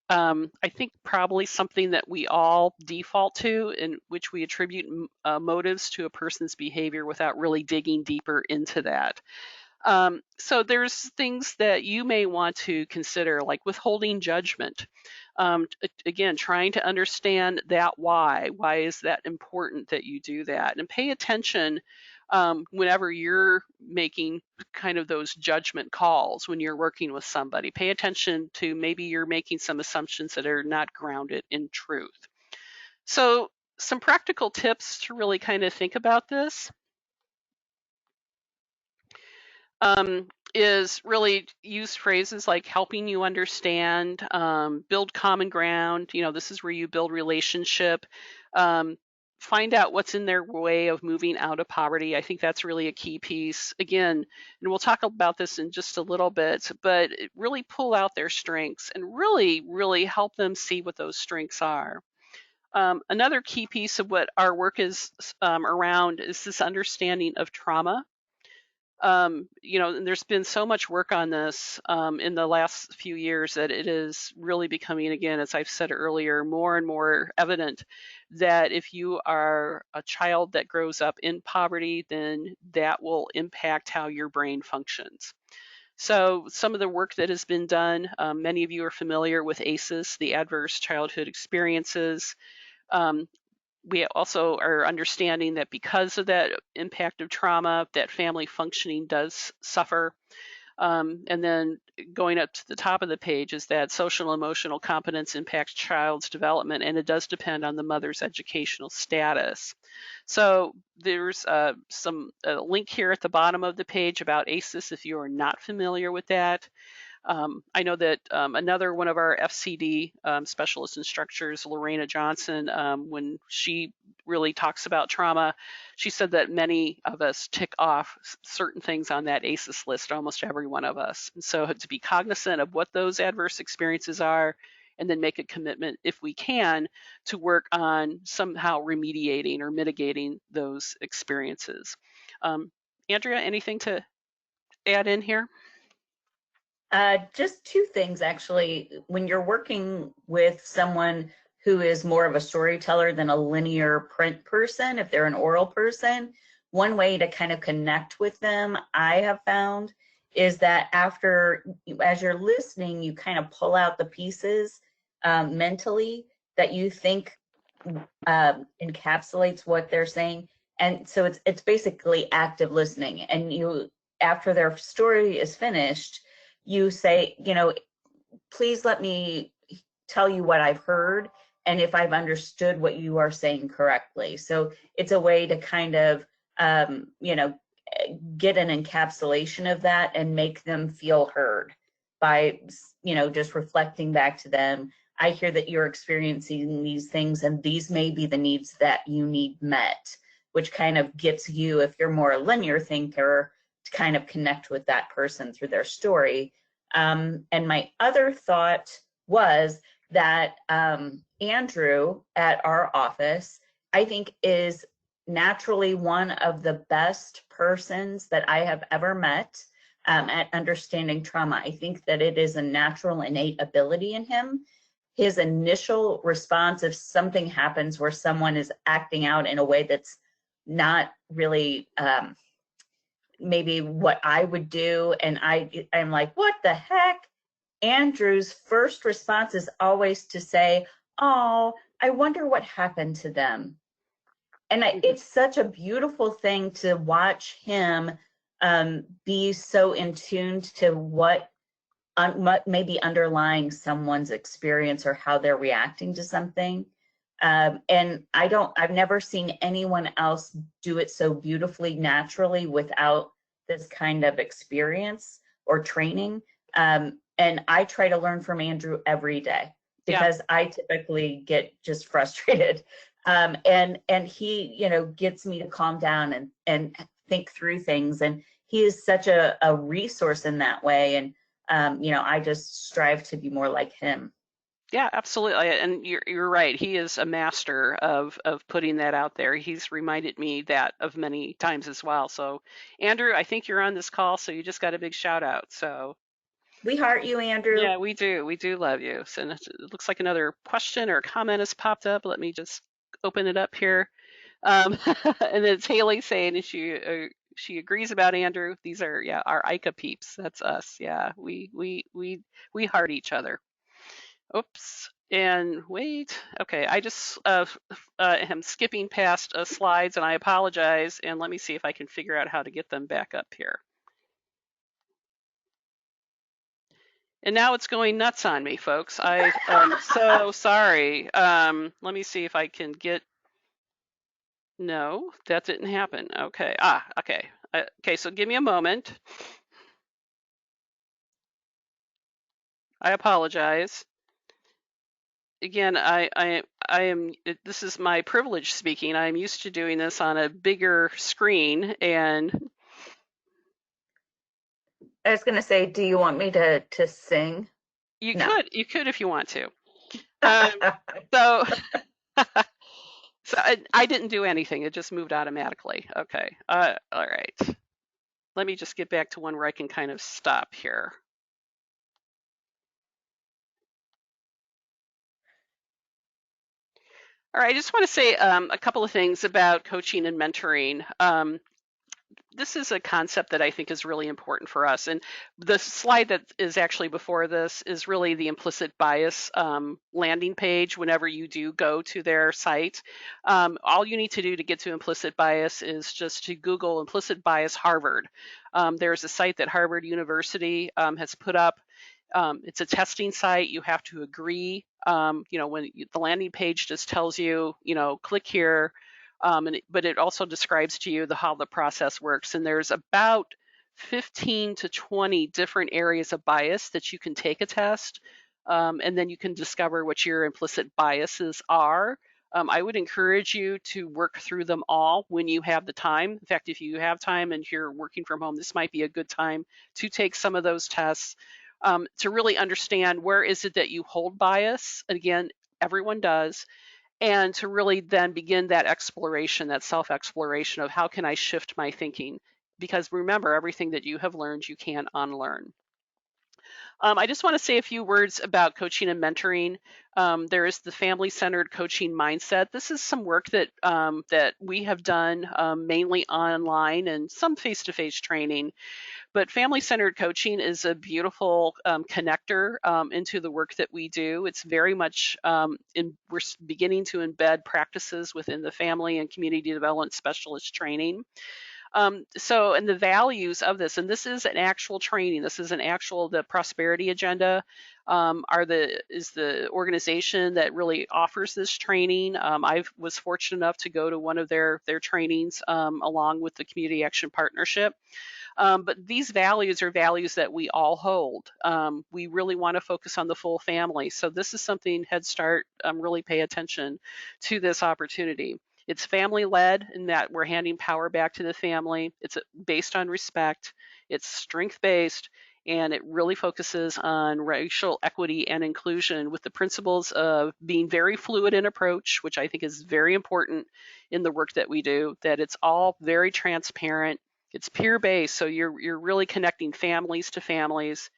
I think probably something that we all default to, in which we attribute motives to a person's behavior without really digging deeper into that. So there's things that you may want to consider, like withholding judgment. Again, trying to understand that why. Why is that important that you do that? And pay attention whenever you're making kind of those judgment calls when you're working with somebody. Pay attention to maybe you're making some assumptions that are not grounded in truth. So some practical tips to really kind of think about this. Is really use phrases like helping you understand, build common ground. This is where you build relationship. Find out what's in their way of moving out of poverty. I think that's really a key piece. Again, and we'll talk about this in just a little bit, but really pull out their strengths and really, really help them see what those strengths are. Another key piece of what our work is around is this understanding of trauma. There's been so much work on this in the last few years that it is really becoming, again, as I've said earlier, more and more evident that if you are a child that grows up in poverty, then that will impact how your brain functions. So some of the work that has been done, many of you are familiar with ACEs, the Adverse Childhood Experiences. We also are understanding that because of that impact of trauma, that family functioning does suffer. And then going up to the top of the page is that social and emotional competence impacts child's development, and it does depend on the mother's educational status. So there's some link here at the bottom of the page about ACEs if you are not familiar with that. I know that another one of our FCD specialist instructors, Lorena Johnson, when she really talks about trauma, she said that many of us tick off certain things on that ACEs list, almost every one of us. And so to be cognizant of what those adverse experiences are, and then make a commitment, if we can, to work on somehow remediating or mitigating those experiences. Andrea, anything to add in here? Just two things, actually. When you're working with someone who is more of a storyteller than a linear print person, if they're an oral person, one way to kind of connect with them, I have found, is that as you're listening, you kind of pull out the pieces mentally that you think encapsulates what they're saying. And so it's basically active listening. And you, after their story is finished, you say, please let me tell you what I've heard and if I've understood what you are saying correctly. So it's a way to kind of, get an encapsulation of that and make them feel heard by, just reflecting back to them. I hear that you're experiencing these things and these may be the needs that you need met, which kind of gets you, if you're more a linear thinker, to kind of connect with that person through their story. And my other thought was that Andrew at our office, I think, is naturally one of the best persons that I have ever met at understanding trauma. I think that it is a natural, innate ability in him. His initial response, if something happens where someone is acting out in a way that's not really maybe what I would do, and I'm like, what the heck? Andrew's first response is always to say, oh, I wonder what happened to them. And it's such a beautiful thing to watch him be so in tune to what may be underlying someone's experience or how they're reacting to something. And I've never seen anyone else do it so beautifully, naturally, without this kind of experience or training. And I try to learn from Andrew every day because I typically get just frustrated. And he, gets me to calm down and think through things. And he is such a resource in that way. And, I just strive to be more like him. Yeah, absolutely. And you're right. He is a master of putting that out there. He's reminded me that of many times as well. So, Andrew, I think you're on this call, so you just got a big shout out. So we heart you, Andrew. Yeah, we do. We do love you. So it looks like another question or comment has popped up. Let me just open it up here. And it's Haley saying she agrees about Andrew. These are our IACAA peeps. That's us. Yeah, we heart each other. Oops. And wait. Okay, I just am skipping past slides, and I apologize. And let me see if I can figure out how to get them back up here. And now it's going nuts on me, folks. I am so sorry. Let me see if I can get. No, that didn't happen. Okay. Okay. Okay, so give me a moment. I apologize. Again, I am, this is my privilege speaking. I'm used to doing this on a bigger screen, and I was going to say, do you want me to sing? You No. could if you want to. So I didn't do anything. It just moved automatically. Okay. All right. Let me just get back to one where I can kind of stop here. All right. I just want to say a couple of things about coaching and mentoring. This is a concept that I think is really important for us. And the slide that is actually before this is really the implicit bias landing page whenever you do go to their site. All you need to do to get to implicit bias is just to Google implicit bias Harvard. There's a site that Harvard University has put up. It's a testing site. You have to agree. When the landing page just tells you, click here. But it also describes to you how the process works. And there's about 15 to 20 different areas of bias that you can take a test, and then you can discover what your implicit biases are. I would encourage you to work through them all when you have the time. In fact, if you have time and you're working from home, this might be a good time to take some of those tests, to really understand where is it that you hold bias. Again, everyone does. And to really then begin that exploration, that self-exploration of how can I shift my thinking? Because remember, everything that you have learned, you can unlearn. I just want to say a few words about coaching and mentoring. There is the family-centered coaching mindset. This is some work that that we have done, mainly online and some face-to-face training. But family-centered coaching is a beautiful connector into the work that we do. It's very much we're beginning to embed practices within the family and community development specialist training. And the values of this, and this is an actual training. This is an actual, the Prosperity Agenda is the organization that really offers this training. I was fortunate enough to go to one of their trainings along with the Community Action Partnership. But these values are values that we all hold. We really want to focus on the full family. So this is something Head Start really pay attention to this opportunity. It's family-led in that we're handing power back to the family. It's based on respect. It's strength-based, and it really focuses on racial equity and inclusion with the principles of being very fluid in approach, which I think is very important in the work that we do, that it's all very transparent. It's peer-based, so you're really connecting families to families,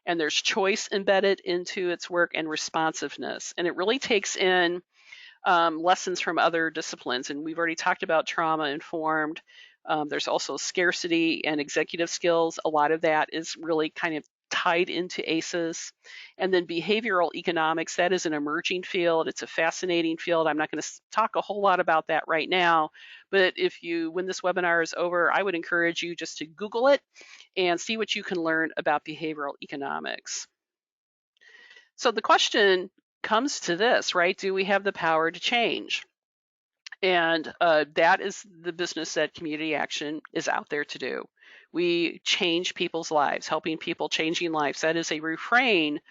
and there's choice embedded into its work and responsiveness. And it really takes in lessons from other disciplines. And we've already talked about trauma informed. There's also scarcity and executive skills. A lot of that is really kind of tied into ACEs. And then behavioral economics, that is an emerging field. It's a fascinating field. I'm not going to talk a whole lot about that right now, but when this webinar is over, I would encourage you just to Google it and see what you can learn about behavioral economics. So the question comes to this, right? Do we have the power to change? And that is the business that Community Action is out there to do. We change people's lives, helping people, changing lives. That is a refrain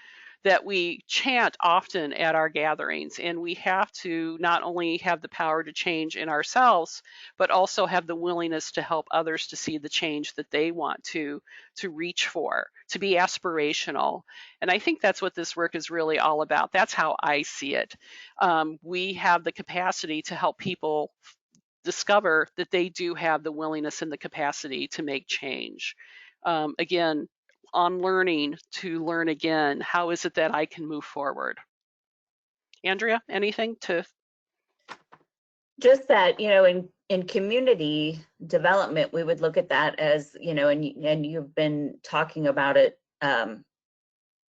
that we chant often at our gatherings. And we have to not only have the power to change in ourselves, but also have the willingness to help others to see the change that they want to reach for, to be aspirational. And I think that's what this work is really all about. That's how I see it. We have the capacity to help people discover that they do have the willingness and the capacity to make change. Again, on learning to learn again. How is it that I can move forward? Andrea, anything to? Just that, in community development, we would look at that as, and you've been talking about it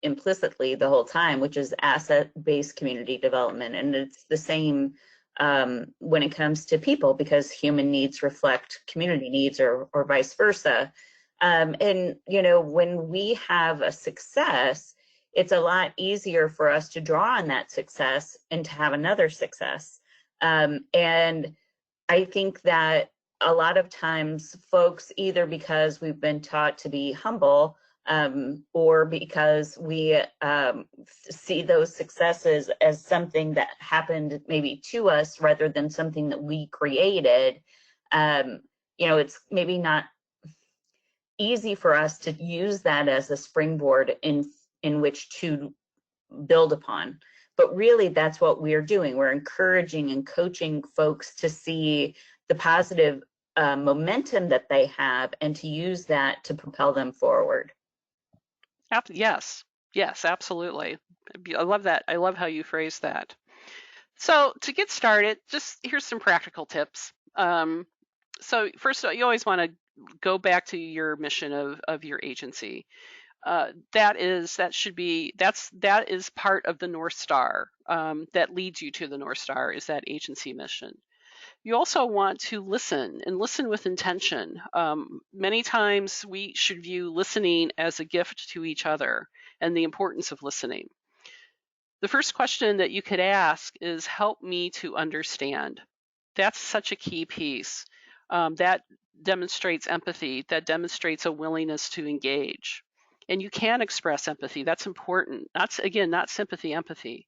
implicitly the whole time, which is asset-based community development. And it's the same when it comes to people, because human needs reflect community needs, or vice versa. And when we have a success, it's a lot easier for us to draw on that success and to have another success. And I think that a lot of times folks, either because we've been taught to be humble, or because we see those successes as something that happened maybe to us rather than something that we created, it's maybe not easy for us to use that as a springboard in which to build upon. But really, that's what we're doing. We're encouraging and coaching folks to see the positive momentum that they have and to use that to propel them forward. Yes, absolutely. I love that. I love how you phrase that. So to get started, just here's some practical tips. So first of all, you always want to go back to your mission of your agency. That is part of the North Star, that leads you to the North Star, is that agency mission. You also want to listen, and listen with intention. Many times we should view listening as a gift to each other, and the importance of listening. The first question that you could ask is, help me to understand. That's such a key piece. That demonstrates empathy, that demonstrates a willingness to engage. And you can express empathy. That's important. Not sympathy, empathy.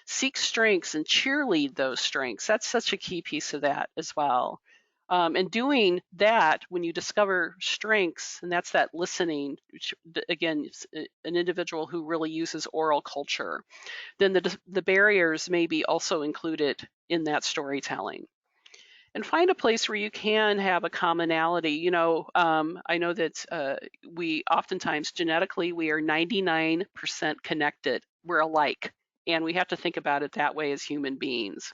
Seek strengths and cheerlead those strengths. That's such a key piece of that as well. And doing that, when you discover strengths, and that's that listening, which, again, an individual who really uses oral culture, then the barriers may be also included in that storytelling. And find a place where you can have a commonality. I know that we oftentimes genetically we are 99% connected. We're alike, and we have to think about it that way as human beings.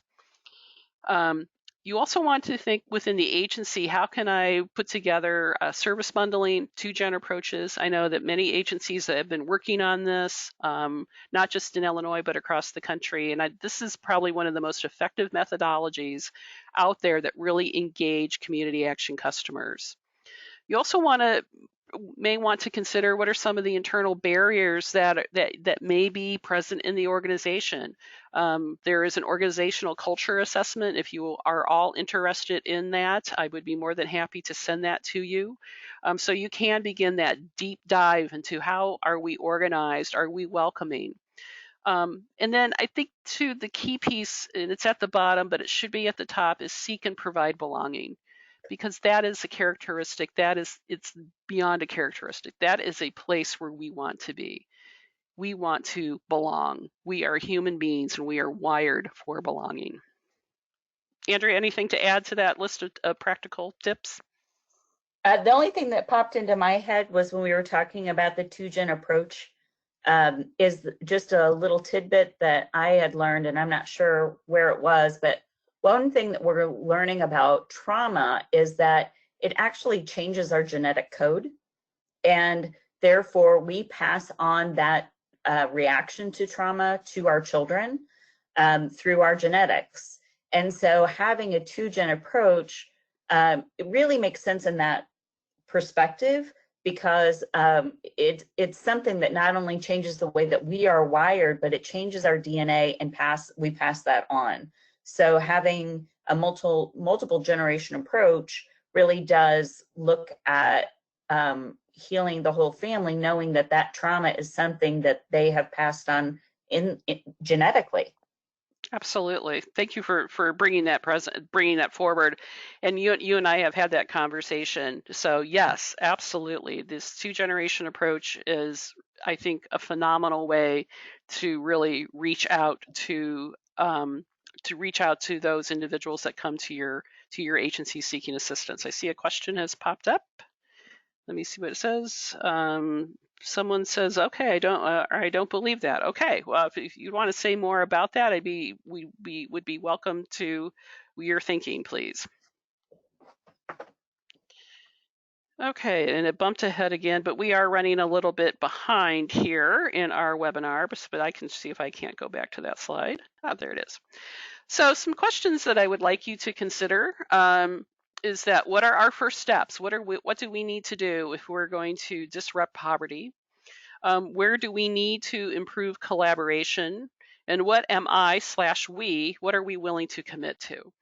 You also want to think within the agency, how can I put together service bundling, two-gen approaches? I know that many agencies that have been working on this, not just in Illinois, but across the country. And this is probably one of the most effective methodologies out there that really engage community action customers. You also may want to consider what are some of the internal barriers that may be present in the organization. There is an organizational culture assessment. If you are all interested in that, I would be more than happy to send that to you. So you can begin that deep dive into how are we organized, are we welcoming? And then I think too, the key piece, and it's at the bottom, but it should be at the top, is seek and provide belonging. Because that is a characteristic, it's beyond a characteristic. That is a place where we want to be. We want to belong. We are human beings and we are wired for belonging. Andrea, anything to add to that list of practical tips? The only thing that popped into my head was when we were talking about the two-gen approach, is just a little tidbit that I had learned, and I'm not sure where it was, but one thing that we're learning about trauma is that it actually changes our genetic code, and therefore we pass on that reaction to trauma to our children through our genetics. And so having a two-gen approach, it really makes sense in that perspective, because it's something that not only changes the way that we are wired, but it changes our DNA and we pass that on. So having a multiple generation approach really does look at healing the whole family, knowing that that trauma is something that they have passed on in genetically. Absolutely. Thank you for bringing that forward. And you and I have had that conversation. So yes, absolutely. This two-generation approach is, I think, a phenomenal way to really reach out to those individuals that come to your agency seeking assistance. I see a question has popped up. Let me see what it says. Someone says, "Okay, I don't believe that." Okay, well, if you want to say more about that, we would be welcome to your thinking, please. Okay, and it bumped ahead again, but we are running a little bit behind here in our webinar, but I can see if I can't go back to that slide. Oh, there it is. So some questions that I would like you to consider is that what are our first steps? What do we need to do if we're going to disrupt poverty? Where do we need to improve collaboration? And what am I/we, what are we willing to commit to?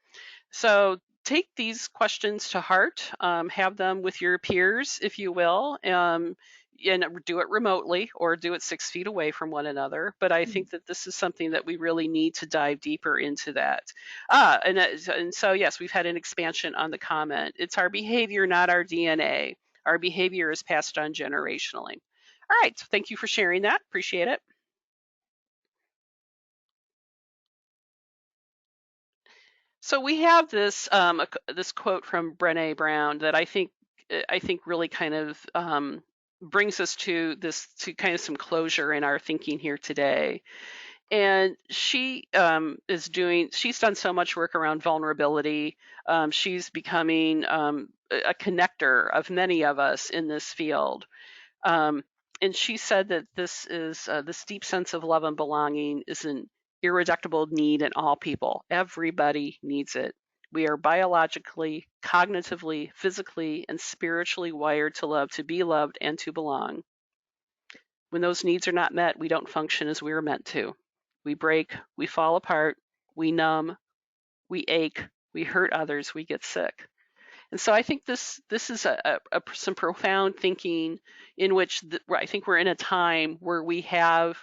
So take these questions to heart, have them with your peers, if you will, and do it remotely or do it 6 feet away from one another. But I think that this is something that we really need to dive deeper into that. And so, yes, we've had an expansion on the comment. It's our behavior, not our DNA. Our behavior is passed on generationally. All right, so thank you for sharing that. Appreciate it. So we have this this quote from Brené Brown that I think really kind of brings us to kind of some closure in our thinking here today. And she's done so much work around vulnerability. She's becoming a connector of many of us in this field. And she said that this deep sense of love and belonging is an irreducible need in all people. Everybody needs it. We are biologically, cognitively, physically, and spiritually wired to love, to be loved, and to belong. When those needs are not met, we don't function as we are meant to. We break, we fall apart, we numb, we ache, we hurt others, we get sick. And so I think this is some profound thinking in which I think we're in a time where we have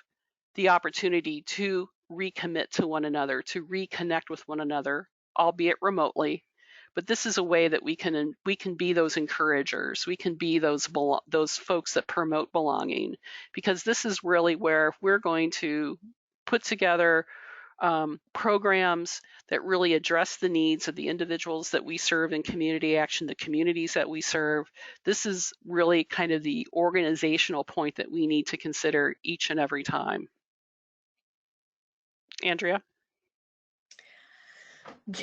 the opportunity to recommit to one another, to reconnect with one another, albeit remotely. But this is a way that we can be those encouragers. We can be those folks that promote belonging, because this is really where we're going to put together programs that really address the needs of the individuals that we serve in community action, the communities that we serve. This is really kind of the organizational point that we need to consider each and every time. Andrea?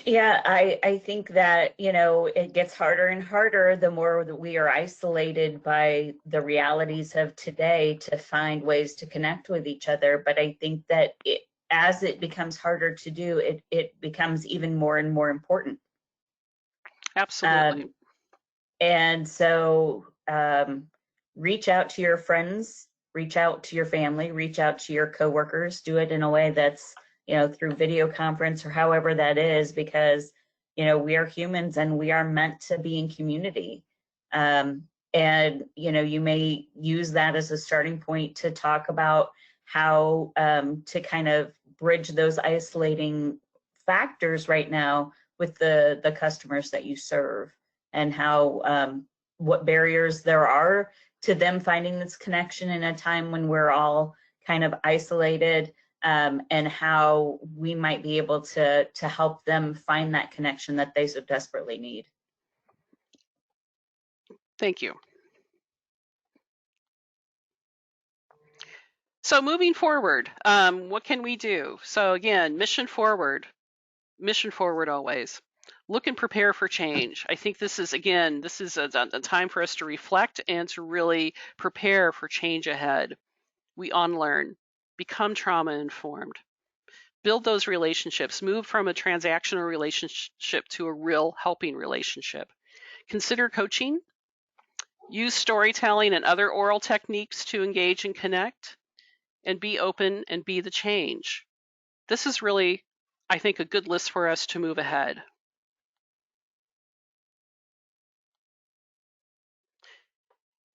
Yeah, I think that, it gets harder and harder the more that we are isolated by the realities of today to find ways to connect with each other. But I think that as it becomes harder to do, it becomes even more and more important. Absolutely. And so reach out to your friends, reach out to your family, reach out to your coworkers, do it in a way that's, through video conference or however that is, because, we are humans and we are meant to be in community. And, you may use that as a starting point to talk about how to kind of bridge those isolating factors right now with the customers that you serve, and how what barriers there are to them finding this connection in a time when we're all kind of isolated, and how we might be able to help them find that connection that they so desperately need. Thank you. So moving forward, what can we do? So again, mission forward always. Look and prepare for change. I think this is a time for us to reflect and to really prepare for change ahead. We unlearn, become trauma informed, build those relationships, move from a transactional relationship to a real helping relationship. Consider coaching, use storytelling and other oral techniques to engage and connect, and be open and be the change. This is really, I think, a good list for us to move ahead.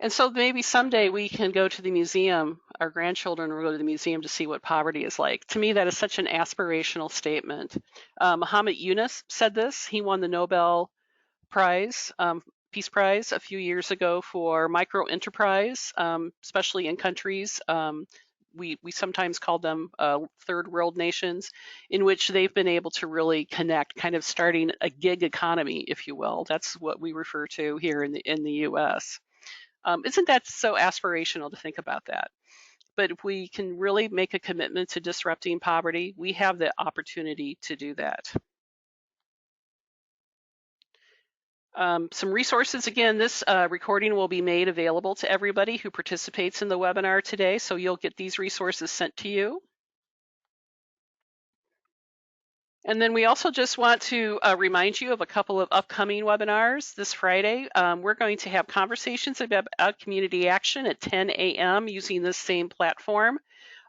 And so maybe someday we can go to the museum, our grandchildren will go to the museum to see what poverty is like. To me, that is such an aspirational statement. Muhammad Yunus said this. He won the Nobel Prize, Peace Prize, a few years ago for micro enterprise, especially in countries. We sometimes call them third world nations, in which they've been able to really connect, kind of starting a gig economy, if you will. That's what we refer to here in the U.S. Isn't that so aspirational to think about that? But if we can really make a commitment to disrupting poverty, we have the opportunity to do that. Some resources, again, this recording will be made available to everybody who participates in the webinar today, so you'll get these resources sent to you. And then we also just want to remind you of a couple of upcoming webinars this Friday. We're going to have conversations about community action at 10 a.m. using this same platform,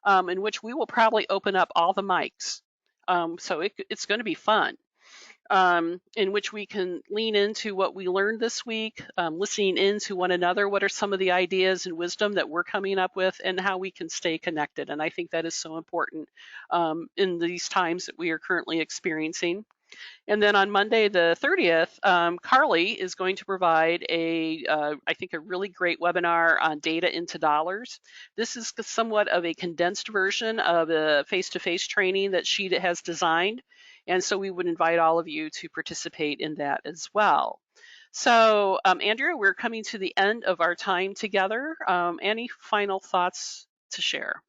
in which we will probably open up all the mics. So it's going to be fun. In which we can lean into what we learned this week, listening into one another, what are some of the ideas and wisdom that we're coming up with, and how we can stay connected. And I think that is so important in these times that we are currently experiencing. And then on Monday, the 30th, Carly is going to provide I think, a really great webinar on data into dollars. This is somewhat of a condensed version of a face-to-face training that she has designed. And so we would invite all of you to participate in that as well. So, Andrea, we're coming to the end of our time together. Any final thoughts to share?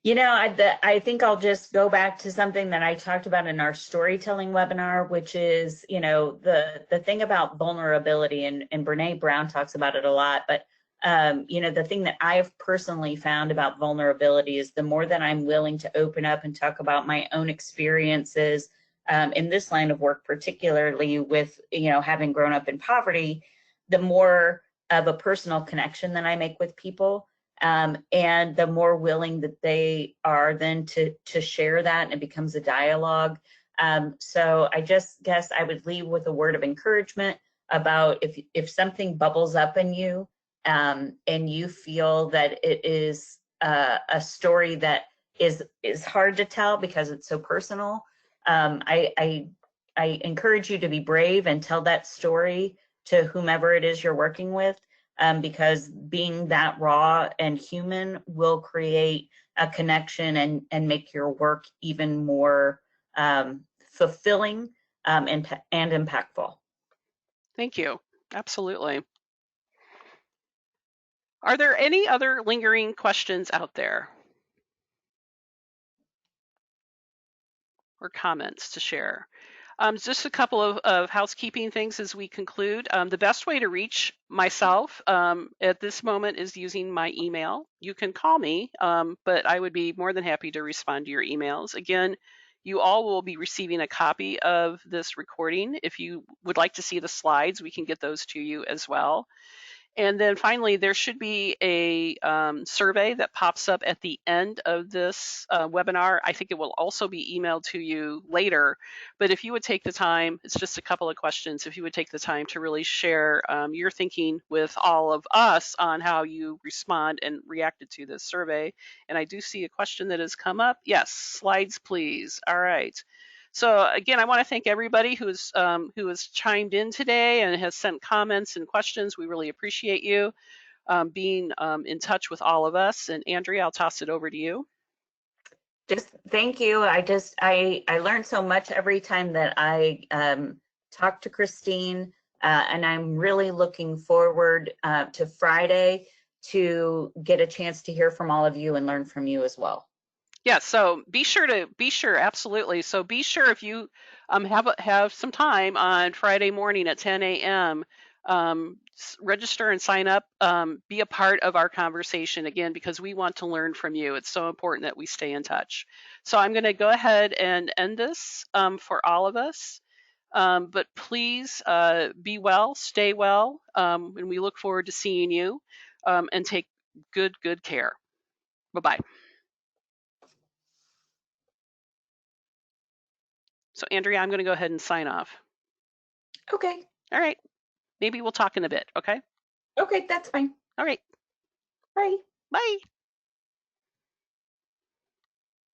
I think I'll just go back to something that I talked about in our storytelling webinar, which is, the thing about vulnerability, and Brene Brown talks about it a lot, but the thing that I've personally found about vulnerability is the more that I'm willing to open up and talk about my own experiences in this line of work, particularly with, having grown up in poverty, the more of a personal connection that I make with people. And the more willing that they are then to share that, and it becomes a dialogue. So I just guess I would leave with a word of encouragement about if something bubbles up in you, and you feel that it is a story that is hard to tell because it's so personal. I encourage you to be brave and tell that story to whomever it is you're working with, because being that raw and human will create a connection and make your work even more fulfilling and impactful. Thank you. Absolutely. Are there any other lingering questions out there or comments to share? Just a couple of housekeeping things as we conclude. The best way to reach myself at this moment is using my email. You can call me, but I would be more than happy to respond to your emails. Again, you all will be receiving a copy of this recording. If you would like to see the slides, we can get those to you as well. And then finally, there should be a survey that pops up at the end of this webinar. I think it will also be emailed to you later. But if you would take the time, it's just a couple of questions, if you would take the time to really share your thinking with all of us on how you respond and reacted to this survey. And I do see a question that has come up. Yes, slides, please. All right. So again, I want to thank everybody who has chimed in today and has sent comments and questions. We really appreciate you being in touch with all of us. And Andrea, I'll toss it over to you. Just thank you. I learned so much every time that I talk to Christine, and I'm really looking forward to Friday to get a chance to hear from all of you and learn from you as well. Yeah, so be sure, absolutely. So be sure if you have some time on Friday morning at 10 a.m., register and sign up, be a part of our conversation again, because we want to learn from you. It's so important that we stay in touch. So I'm going to go ahead and end this for all of us. But please be well, stay well, and we look forward to seeing you, and take good care. Bye-bye. So Andrea, I'm going to go ahead and sign off. Okay. All right. Maybe we'll talk in a bit. Okay. Okay, that's fine. All right. Bye. Bye.